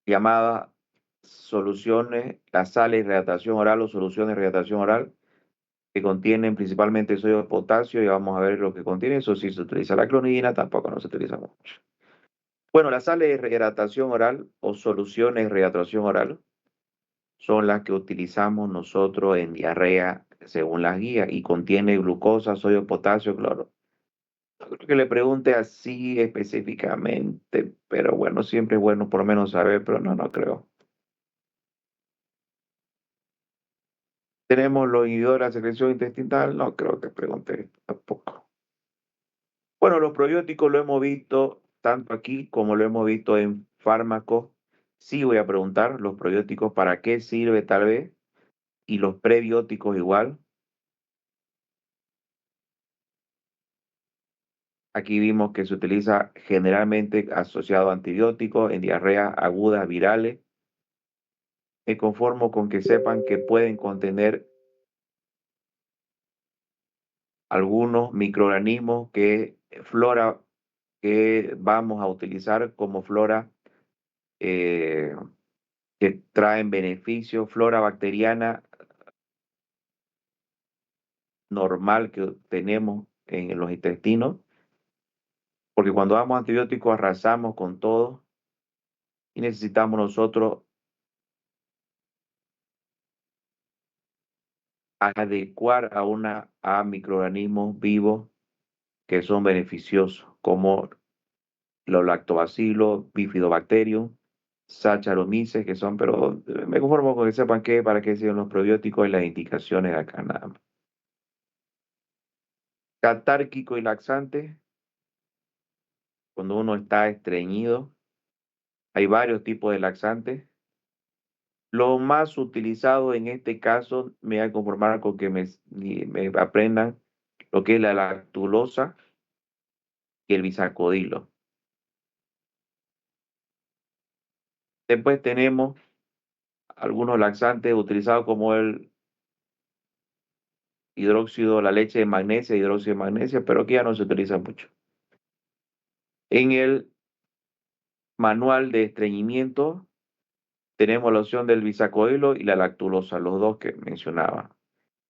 llamadas soluciones, las sales de hidratación oral o soluciones de hidratación oral, que contienen principalmente sodio de potasio, y vamos a ver lo que contiene. Eso sí se utiliza. La clonidina tampoco no se utiliza mucho. Bueno, las sales de rehidratación oral o soluciones de rehidratación oral son las que utilizamos nosotros en diarrea según las guías y contiene glucosa, sodio, potasio, cloro. No creo que le pregunte así específicamente, pero bueno, siempre es bueno por lo menos saber, pero no creo. Tenemos los inhibidores de la secreción intestinal, no creo que pregunte tampoco. Bueno, los probióticos lo hemos visto tanto aquí como lo hemos visto en fármacos. Sí voy a preguntar los probióticos para qué sirve tal vez y los prebióticos igual. Aquí vimos que se utiliza generalmente asociado a antibióticos en diarreas agudas virales. Me conformo con que sepan que pueden contener algunos microorganismos que flora que vamos a utilizar como flora eh, que traen beneficios, flora bacteriana normal que tenemos en los intestinos, porque cuando damos antibióticos arrasamos con todo y necesitamos nosotros adecuar a microorganismos vivos que son beneficiosos, como los lactobacilos, bifidobacterium, Saccharomyces, que son, pero me conformo con que sepan qué, para qué sirven los probióticos y las indicaciones de acá nada más. Catárquico y laxante, cuando uno está estreñido, hay varios tipos de laxantes. Lo más utilizado en este caso, me voy a conformar con que me aprendan lo que es la lactulosa y el bisacodilo. Después tenemos algunos laxantes utilizados como el hidróxido, la leche de magnesia, hidróxido de magnesia, pero que ya no se utiliza mucho. En el manual de estreñimiento tenemos la opción del bisacoilo y la lactulosa, los dos que mencionaba.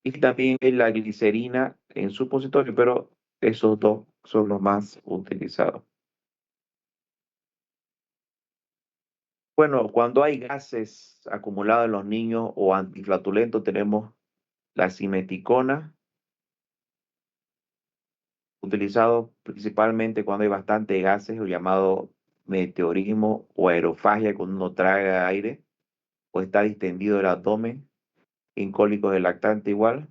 Y también la glicerina en supositorio, pero esos dos son los más utilizados. Bueno, cuando hay gases acumulados en los niños o antiflatulentos, tenemos la simeticona, utilizado principalmente cuando hay bastante gases, o llamado meteorismo o aerofagia, cuando uno traga aire o está distendido el abdomen, en cólicos del lactante igual.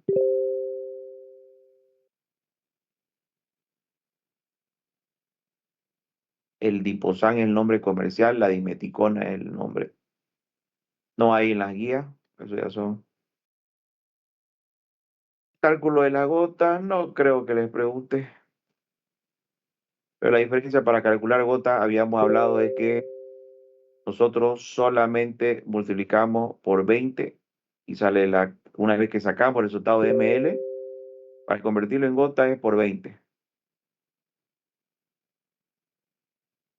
El Diposan es el nombre comercial, la dimeticona es el nombre. No hay en las guías, eso ya son. Cálculo de la gota, no creo que les pregunte. Pero la diferencia para calcular gota, habíamos hablado de que nosotros solamente multiplicamos por 20 y sale una vez que sacamos el resultado de ml, para convertirlo en gota es por 20.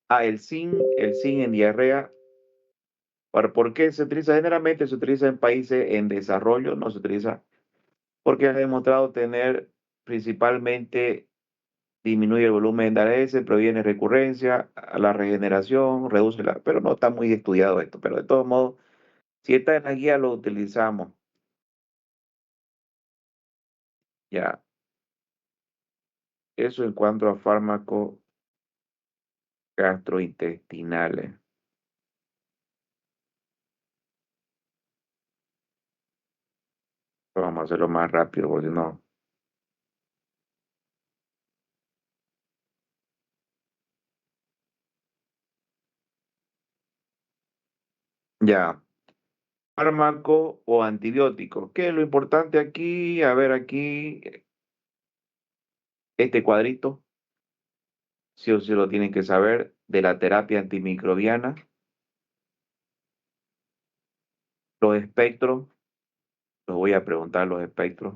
Ah, el zinc en diarrea. ¿Por qué se utiliza? Generalmente se utiliza en países en desarrollo, no se utiliza porque ha demostrado tener principalmente disminuye el volumen de AS, previene recurrencia, a la regeneración, reduce la, pero no está muy estudiado esto, pero de todos modos, si está en la guía lo utilizamos. Ya, eso en cuanto a fármacos gastrointestinales. Vamos a hacerlo más rápido porque no. Ya, fármaco o antibiótico. ¿Qué es lo importante aquí? A ver aquí, este cuadrito, sí o sí lo tienen que saber, de la terapia antimicrobiana, los espectros, los voy a preguntar los espectros.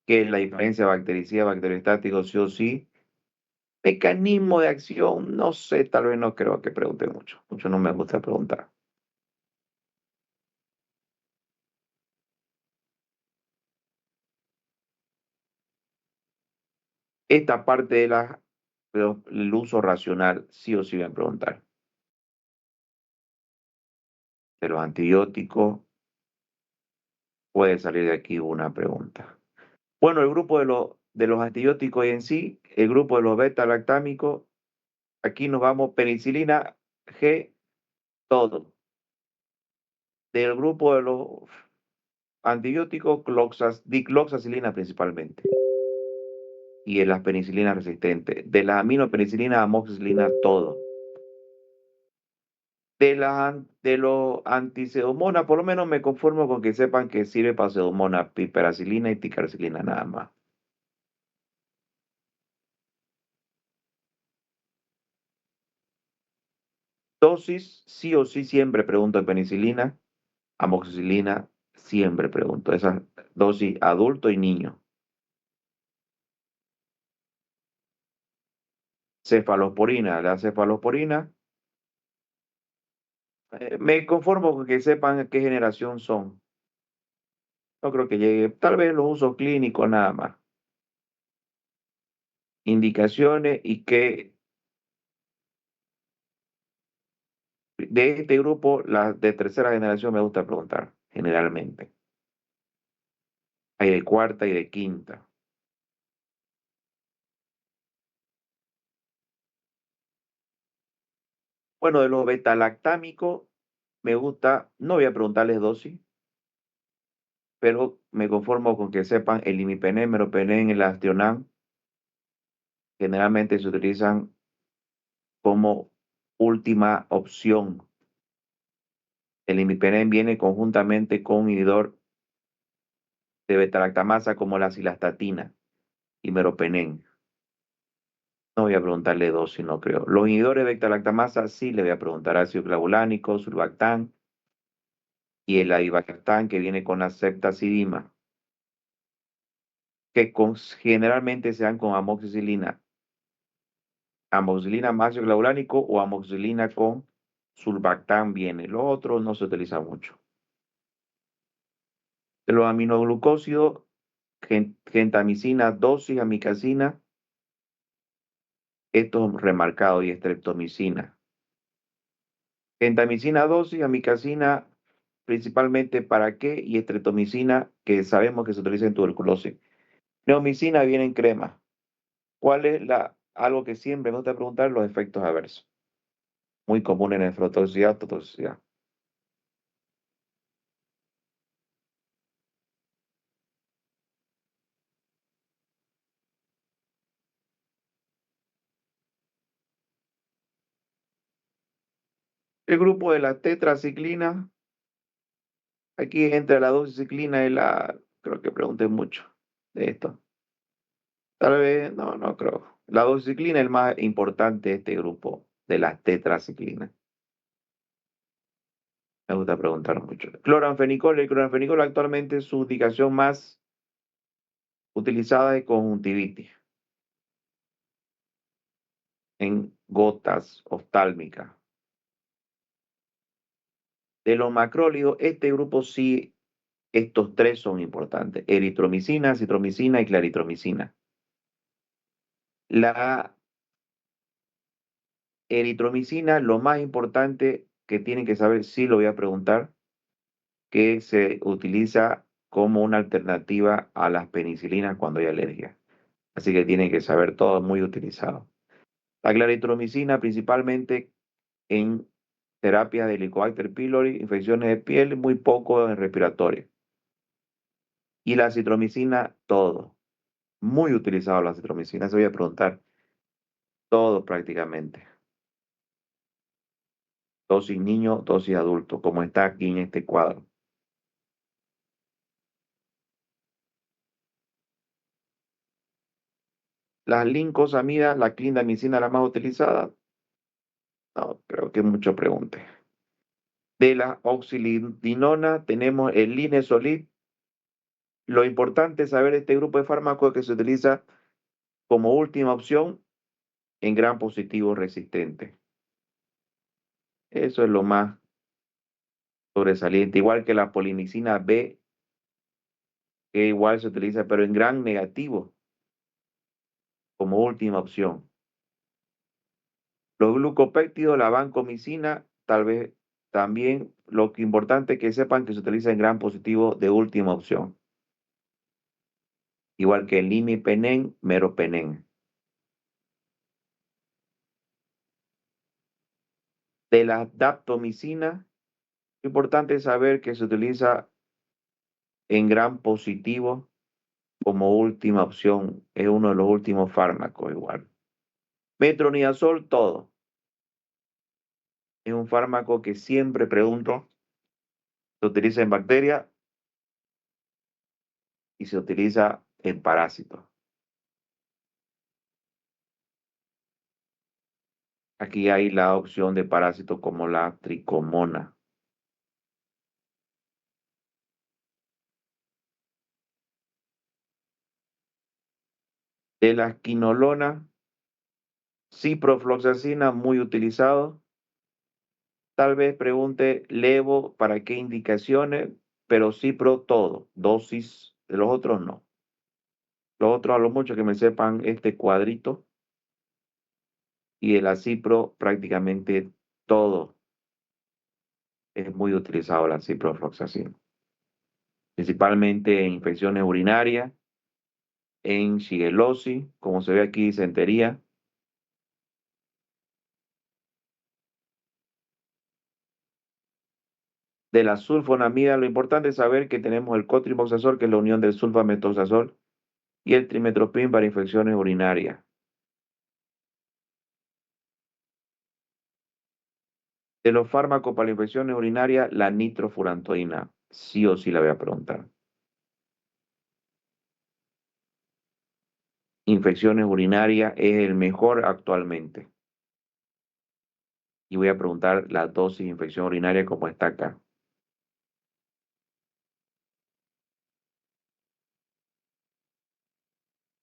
¿Qué es la diferencia bactericida, bacteriostático, sí o sí? Mecanismo de acción, no sé, tal vez no creo que pregunte mucho. Mucho no me gusta preguntar. Esta parte del uso racional, sí o sí voy a preguntar. De los antibióticos, puede salir de aquí una pregunta. Bueno, el grupo de los antibióticos en sí, el grupo de los beta-lactámicos, aquí nos vamos penicilina G, todo. Del grupo de los antibióticos, dicloxacilina principalmente. Y en las penicilinas resistentes. De las aminopenicilinas, amoxicilina, todo. De los antiseomonas, por lo menos me conformo con que sepan que sirve para pseudomonas, piperacilina y ticarcilina nada más. Dosis, sí o sí siempre pregunto de penicilina, amoxicilina, siempre pregunto. Esas dosis adulto y niño. Cefalosporina, la cefalosporina, me conformo con que sepan qué generación son. No creo que llegue, tal vez los usos clínicos nada más. Indicaciones y que de este grupo, las de tercera generación me gusta preguntar, generalmente. Hay de cuarta y de quinta. Bueno, de los betalactámicos, me gusta, no voy a preguntarles dosis, pero me conformo con que sepan el imipenem, meropenem, el astionam, generalmente se utilizan como última opción. El imipenem viene conjuntamente con un inhibidor de betalactamasa como la cilastatina y meropenem. No voy a preguntarle dosis, no creo. Los inhibidores de beta-lactamasa sí le voy a preguntar ácido clavulánico, surfactán y el avibactán que viene con la ceftazidima, que generalmente se dan con amoxicilina. Amoxicilina más ácido clavulánico o amoxicilina con surfactán viene. Lo otro no se utiliza mucho. De los aminoglucósidos, gentamicina, dosis, amicacina, esto es remarcado, y streptomicina. Gentamicina dosis, amicacina principalmente para qué y estreptomicina que sabemos que se utiliza en tuberculosis. Neomicina viene en crema. ¿Cuál es algo que siempre me gusta preguntar? Los efectos adversos. Muy común en nefrotoxicidad, toxicidad. El grupo de la tetraciclina, aquí entra la doxiciclina y creo que pregunté mucho de esto. Tal vez, no creo. La doxiciclina es el más importante de este grupo de las tetraciclinas. Me gusta preguntar mucho. Cloranfenicol, el cloranfenicol actualmente su indicación más utilizada es conjuntivitis en gotas oftálmicas. De los macrólidos, este grupo sí, estos tres son importantes: eritromicina, citromicina y claritromicina. La eritromicina, lo más importante que tienen que saber, sí lo voy a preguntar, que se utiliza como una alternativa a las penicilinas cuando hay alergia. Así que tienen que saber todo, muy utilizado. La claritromicina principalmente en terapia de Helicobacter pylori, infecciones de piel, muy poco en respiratorio. Y la citromicina, todo. Muy utilizado la citromicina, se voy a preguntar. Todo prácticamente. Dosis niño, dosis adulto, como está aquí en este cuadro. Las lincosamidas, la clindamicina la más utilizada. No, creo que mucho pregunte. De la oxilidinona tenemos el linezolid. Lo importante es saber este grupo de fármacos que se utiliza como última opción en gran positivo resistente. Eso es lo más sobresaliente. Igual que la polimicina B, que igual se utiliza, pero en gran negativo como última opción. Los glucopéptidos, la vancomicina, tal vez también lo que importante es que sepan que se utiliza en gran positivo de última opción. Igual que el imipenem, meropenem. De la daptomicina, importante saber que se utiliza en gran positivo como última opción. Es uno de los últimos fármacos igual. Metronidazol, todo. Es un fármaco que siempre pregunto. Se utiliza en bacterias y se utiliza en parásitos. Aquí hay la opción de parásitos como la tricomona. De la quinolona, ciprofloxacina, muy utilizado. Tal vez pregunte levo para qué indicaciones, pero cipro todo, dosis, de los otros no. Los otros a lo mucho que me sepan este cuadrito y el acipro prácticamente todo es muy utilizado la ciprofloxacina. Principalmente en infecciones urinarias, en shigelosis, como se ve aquí, disentería. De la sulfonamida, lo importante es saber que tenemos el cotrimoxazol, que es la unión del sulfamethoxazol, y el trimethoprim para infecciones urinarias. De los fármacos para infecciones urinarias, la nitrofurantoína, sí o sí la voy a preguntar. Infecciones urinarias es el mejor actualmente. Y voy a preguntar la dosis de infección urinaria como está acá.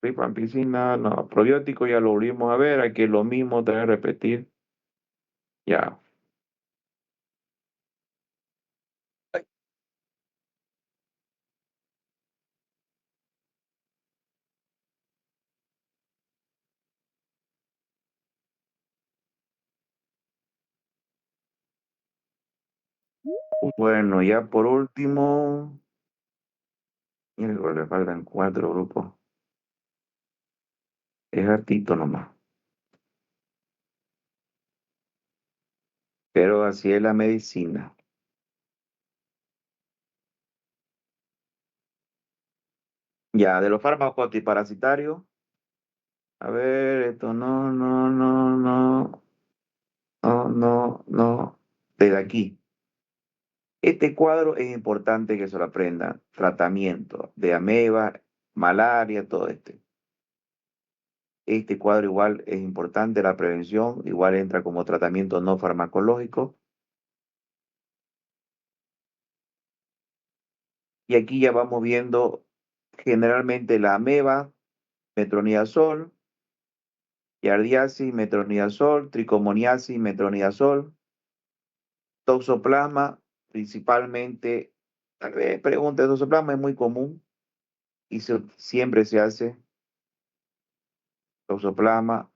Rifampicina, no, probiótico ya lo volvimos a ver, aquí es lo mismo, otra vez repetir. Ya. Bueno, ya por último, le faltan 4 grupos. Es hartito nomás. Pero así es la medicina. Ya, de los fármacos antiparasitarios. A ver, esto no. desde aquí. Este cuadro es importante que se lo aprendan. Tratamiento de ameba, malaria, todo este. Este cuadro igual es importante, la prevención, igual entra como tratamiento no farmacológico. Y aquí ya vamos viendo generalmente la ameba, metronidazol, yardiasis, metronidazol, tricomoniasis, metronidazol, toxoplasma, principalmente, tal vez pregunta, toxoplasma es muy común y siempre se hace toxoplasma.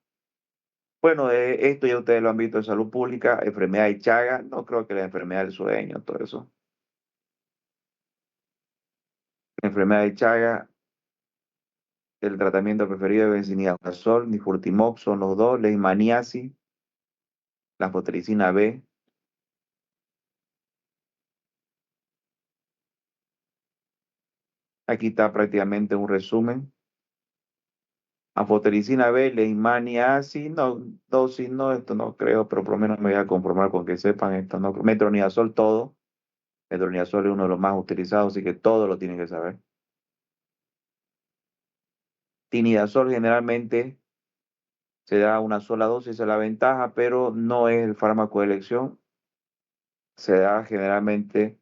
Bueno, esto ya ustedes lo han visto en salud pública, enfermedad de Chaga, no creo que la enfermedad del sueño, todo eso. Enfermedad de Chaga, el tratamiento preferido es benzodiazol, nifurtimox, son los dos, leishmaniasis, la fotericina B. Aquí está prácticamente un resumen. Anfotericina B, leishmaniasis, no, dosis no, esto no creo, pero por lo menos me voy a conformar con que sepan esto. No, metronidazol todo. Metronidazol es uno de los más utilizados, así que todo lo tienen que saber. Tinidazol generalmente se da una sola dosis, esa es la ventaja, pero no es el fármaco de elección. Se da generalmente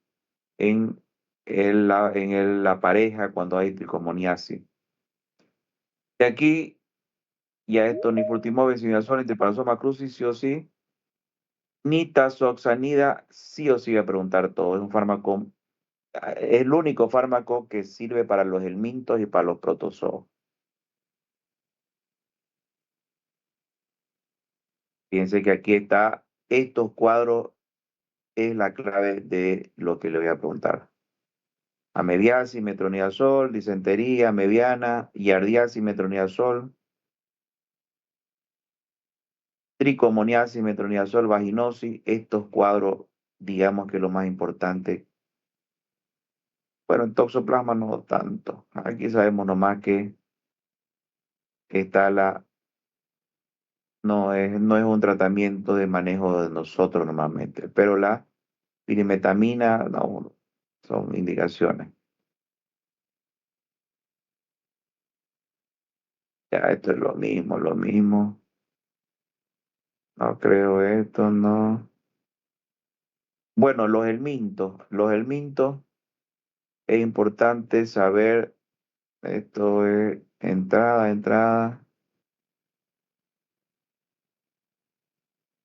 en, la pareja cuando hay tricomoniasis. De aquí, ya esto, nifurtimox, benzodiazol, intraprazoma crucis, sí o sí. Nitazoxanida, sí o sí voy a preguntar todo. Es un fármaco, es el único fármaco que sirve para los helmintos y para los protozoos. Fíjense que aquí está, estos cuadros es la clave de lo que le voy a preguntar. Amebiasis, metronidazol, disentería mediana, yardiasis, metronidazol, tricomoniasis, metronidazol, vaginosis, estos cuadros, digamos que lo más importante. Bueno, en toxoplasma no tanto. Aquí sabemos nomás que está no es un tratamiento de manejo de nosotros normalmente, pero la pirimetamina, no, son indicaciones. Ya, esto es lo mismo, lo mismo. No creo esto, no. Bueno, los helmintos, es importante saber, esto es entrada,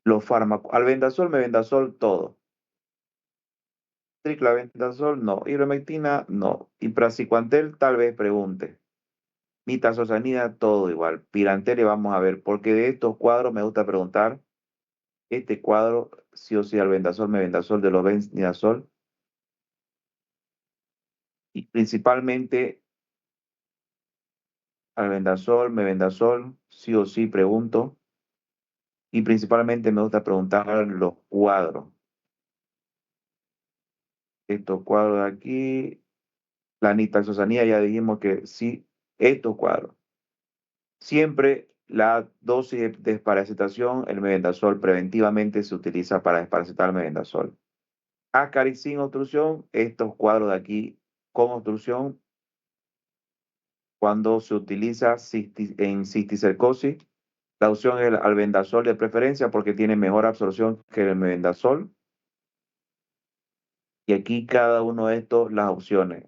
los fármacos, albendazol, mebendazol, todo. Triclavendazol, no. Ivermectina, no. Y praziquantel, tal vez pregunte. Nitazosanida, todo igual. Pirantel, vamos a ver, porque de estos cuadros me gusta preguntar, este cuadro, sí o sí, albendazol, mebendazol, de los benzimidazol, y principalmente albendazol, mebendazol, sí o sí, pregunto, y principalmente me gusta preguntar los cuadros. Estos cuadros de aquí, la nitazosanida, ya dijimos que sí, estos cuadros. Siempre la dosis de desparasitación, el mebendazol preventivamente se utiliza para desparasitar el mebendazol. Ascaris sin obstrucción, estos cuadros de aquí con obstrucción, cuando se utiliza en cisticercosis, la opción es el albendazol de preferencia porque tiene mejor absorción que el mebendazol. Y aquí cada uno de estos, las opciones.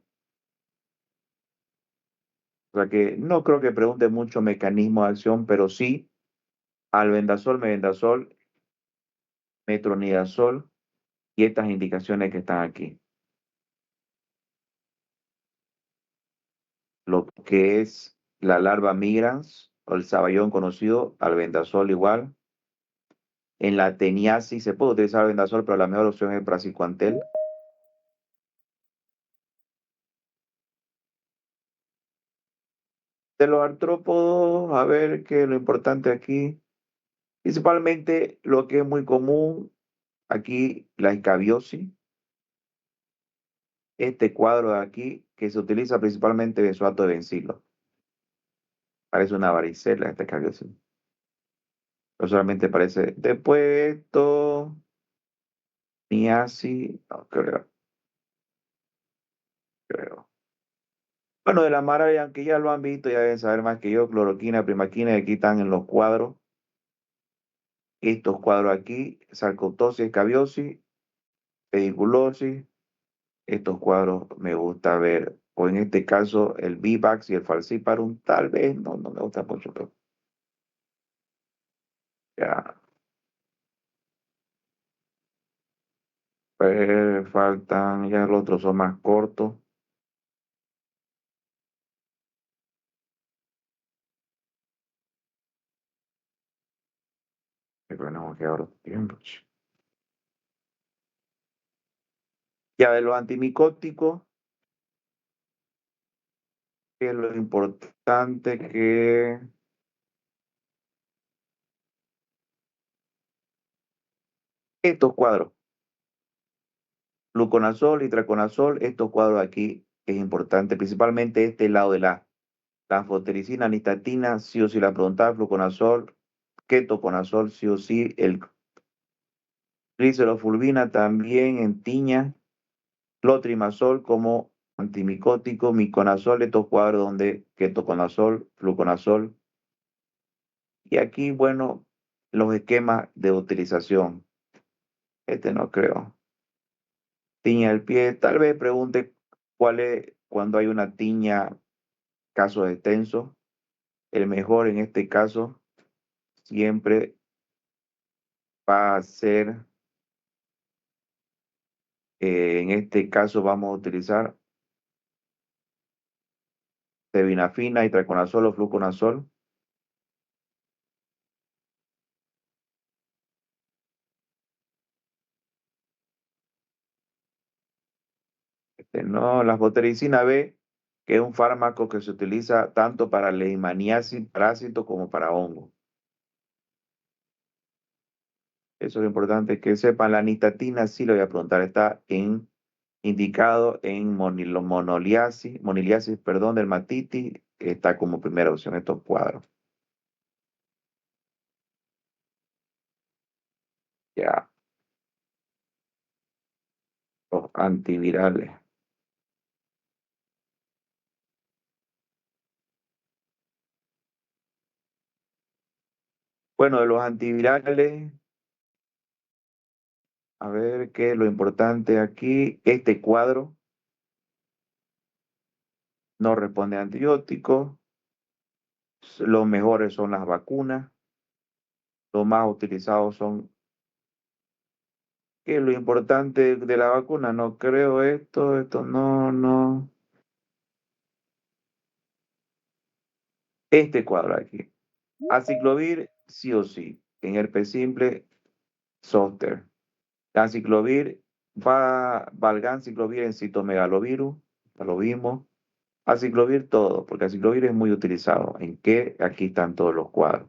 O sea que no creo que pregunte mucho mecanismo de acción, pero sí albendazol, mebendazol, metronidazol y estas indicaciones que están aquí. Lo que es la larva migrans o el saballón conocido, albendazol igual. En la teniasis se puede utilizar albendazol, pero la mejor opción es praziquantel. De los artrópodos, a ver qué es lo importante aquí. Principalmente lo que es muy común aquí, la escabiosis. Este cuadro de aquí, que se utiliza principalmente benzoato de bencilo. Parece una varicela esta escabiosis. No, solamente parece. Después esto, Niacin, no creo. Bueno, de la maravilla, aunque ya lo han visto, ya deben saber más que yo, cloroquina, primaquina, y aquí están en los cuadros. Estos cuadros aquí, sarcoptosis, escabiosis, pediculosis, estos cuadros me gusta ver. O en este caso, el Vivax y el Falciparum, tal vez no me gusta mucho, pero ya. Pues faltan, ya los otros son más cortos. Pero no, que ahora tiempo. Ya de los antimicóticos, que es lo importante que estos cuadros, fluconazol, itraconazol, estos cuadros aquí es importante, principalmente este lado de la anfotericina, nistatina, sí o sí la preguntaba, fluconazol, ketoconazol, sí o sí, el glicerofulvina también en tiña, clotrimazol como antimicótico, miconazol, estos cuadros donde ketoconazol, fluconazol, y aquí, bueno, los esquemas de utilización, este no creo. Tiña del pie, tal vez pregunte cuál es cuando hay una tiña, casos extensos. El mejor en este caso siempre va a ser, en este caso vamos a utilizar terbinafina, itraconazol o fluconazol. No, la fotericina B, que es un fármaco que se utiliza tanto para leishmaniasis, parásito como para hongo. Eso es lo importante que sepan. La nistatina, sí lo voy a preguntar, está indicado en moniliasis, perdón, dermatitis, está como primera opción estos cuadros. Ya, los antivirales. Bueno, de los antivirales, a ver qué es lo importante aquí. Este cuadro no responde a antibióticos. Los mejores son las vacunas. Los más utilizados son, ¿qué es lo importante de la vacuna? No creo esto no. Este cuadro aquí. Aciclovir, sí o sí. En herpes simple, Zoster. Anciclovir, valganciclovir en citomegalovirus, ya lo vimos. Aciclovir todo, porque aciclovir es muy utilizado. ¿En qué? Aquí están todos los cuadros.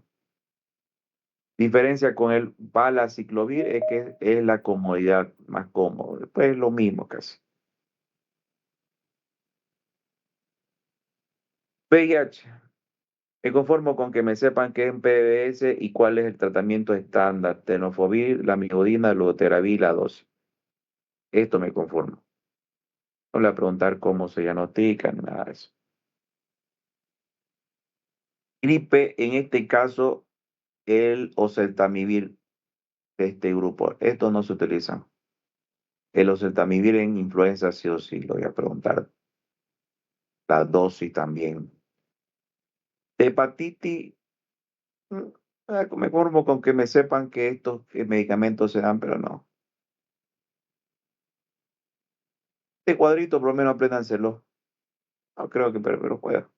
Diferencia con el valaciclovir es que es la comodidad más cómodo. Después es lo mismo casi. VIH. Me conformo con que me sepan qué es un PBS y cuál es el tratamiento estándar. Tenofovir, la migodina, luoteravir, la dosis. Esto me conformo. No le voy a preguntar cómo se diagnostica, ni nada de eso. Gripe, en este caso, el oseltamivir de este grupo. Estos no se utilizan. El oseltamivir en influenza sí o sí, lo voy a preguntar. La dosis también. Hepatitis, mm, me conformo con que me sepan que estos medicamentos se dan, pero no. Este cuadrito, por lo menos apréndanselo. No creo que, pero pueda.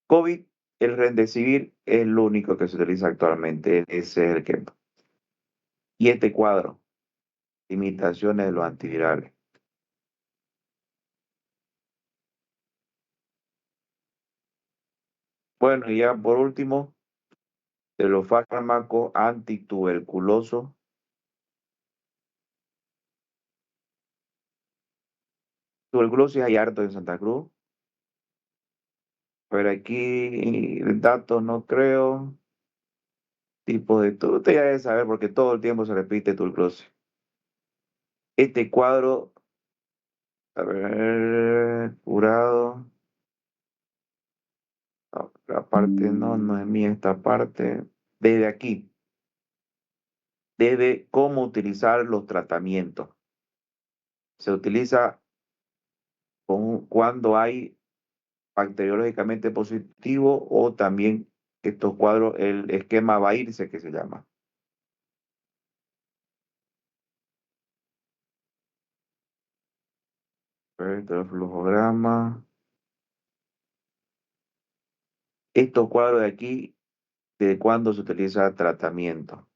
COVID, el Remdesivir es lo único que se utiliza actualmente. Ese es el que. Y este cuadro, imitaciones de los antivirales. Bueno, y ya por último, de los fármacos antituberculosos. Tuberculosis hay harto en Santa Cruz, pero aquí datos no creo. Tipo de tú te ya debes saber porque todo el tiempo se repite tuberculosis. Este cuadro, a ver, curado. La parte no es mía esta parte. Desde aquí, desde cómo utilizar los tratamientos. Se utiliza cuando hay bacteriológicamente positivo o también estos cuadros, el esquema va a irse que se llama. Perfecto, el flujograma. Estos cuadros de aquí, ¿de cuándo se utiliza tratamiento?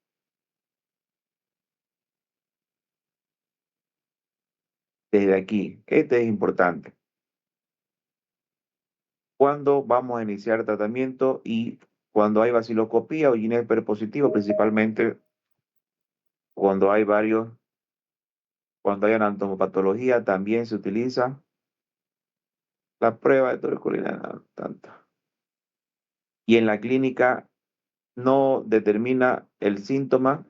Desde aquí. Este es importante. ¿Cuándo vamos a iniciar tratamiento y cuando hay baciloscopía o Ginepper positivo, principalmente cuando hay varios, cuando hay anatomopatología, también se utiliza la prueba de tuberculina, no tanto. Y en la clínica no determina el síntoma,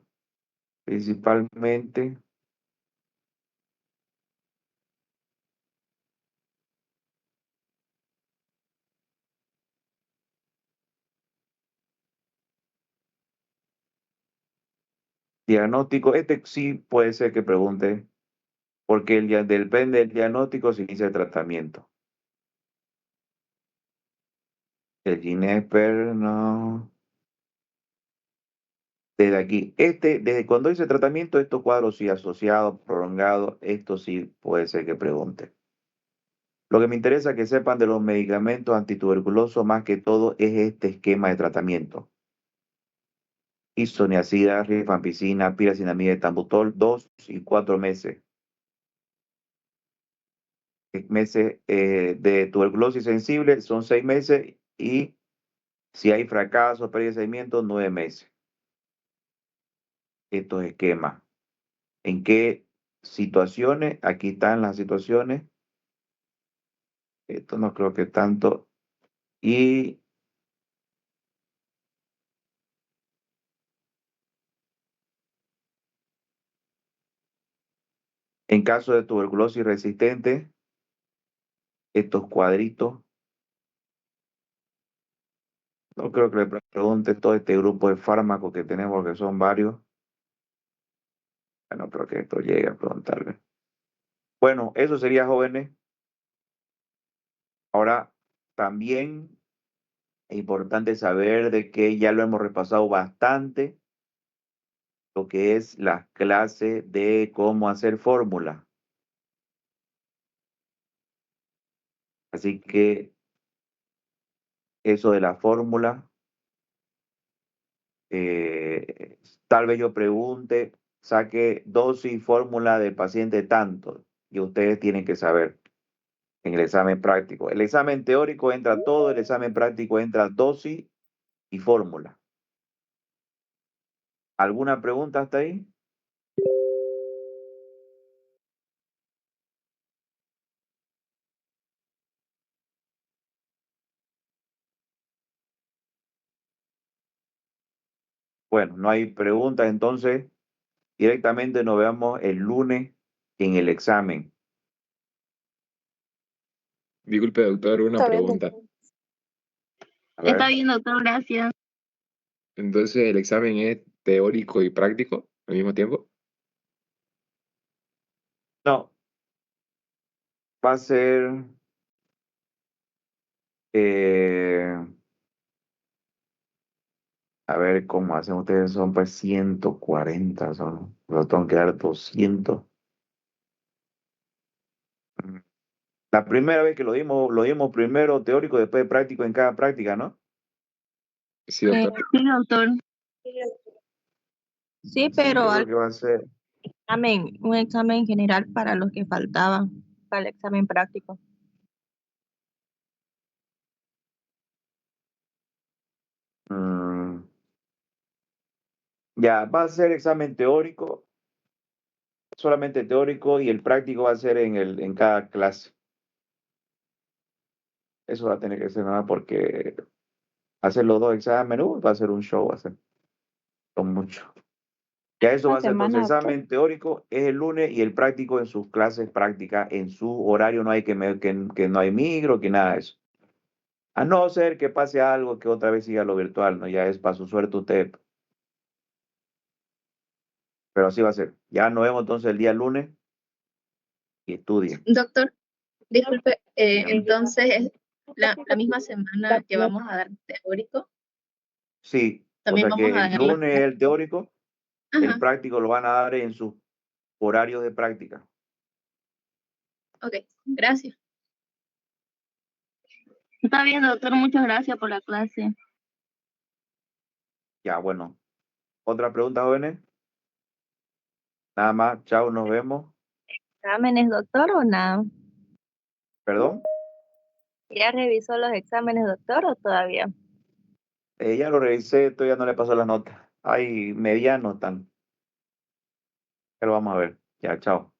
principalmente diagnóstico. Este sí puede ser que pregunte, porque depende del diagnóstico se inicia el tratamiento. El Ginepper, no. Desde aquí, desde cuando hice tratamiento, estos cuadros sí asociados, prolongados, esto sí puede ser que pregunte. Lo que me interesa que sepan de los medicamentos antituberculosos más que todo es este esquema de tratamiento. Isoniazida, rifampicina, piracinamida, etambutol, 2 y 4 meses. Meses de tuberculosis sensible son 6 meses y si hay fracaso, pérdida de seguimiento, 9 meses. Estos esquemas. ¿En qué situaciones? Aquí están las situaciones. Esto no creo que tanto. Y en caso de tuberculosis resistente, estos cuadritos, no creo que le pregunte todo este grupo de fármacos que tenemos, que son varios. No creo que esto llegue a preguntarle. Bueno, eso sería, jóvenes. Ahora, también es importante saber de que ya lo hemos repasado bastante, lo que es las clases de cómo hacer fórmula. Así que eso de la fórmula, eh, tal vez yo pregunte, saque dosis y fórmula del paciente tanto, y ustedes tienen que saber en el examen práctico. El examen teórico entra todo, el examen práctico entra dosis y fórmula. ¿Alguna pregunta hasta ahí? Bueno, no hay preguntas, entonces directamente nos vemos el lunes en el examen. Disculpe, doctor, una Está bien, pregunta. A ver. está bien, doctor, gracias. Entonces, ¿el examen es teórico y práctico al mismo tiempo? No, va a ser eh, a ver cómo hacen ustedes, son pues 140, son, pero tengo que dar 200. La primera vez que lo dimos primero teórico, después práctico en cada práctica, ¿no? Sí, doctor. Sí, doctor. Sí, Sí, pero yo creo al que va a ser. examen, un examen general para los que faltaban, para el examen práctico. mm, ya, va a ser examen teórico, solamente teórico, y el práctico va a ser en cada clase. Eso va a tener que ser nada porque hacer los dos exámenes, va a ser un show, va a ser con mucho. Ya eso Esta va a ser, entonces, semana, examen teórico es el lunes y el práctico en sus clases prácticas, en su horario, no hay que no hay micro, que nada de eso. A no ser que pase algo que otra vez siga lo virtual, ¿no? Ya es para su suerte usted. Pero así va a ser. Ya nos vemos entonces el día lunes y estudien. Doctor, disculpe, Dígame. entonces es la misma semana que vamos a dar teórico, Sí, o también sea vamos que a el dar las lunes es el teórico, el Ajá, práctico lo van a dar en sus horarios de práctica. ok, gracias. Está bien, doctor, muchas gracias por la clase. Ya, bueno. ¿Otra pregunta, jóvenes? Nada más, chao, nos vemos. ¿Exámenes, doctor, o nada? ¿Perdón? ¿Ya revisó los exámenes, doctor, o todavía? Ya lo revisé, todavía no le pasó las notas. Hay medianos tan. Pero vamos a ver. Ya, chao.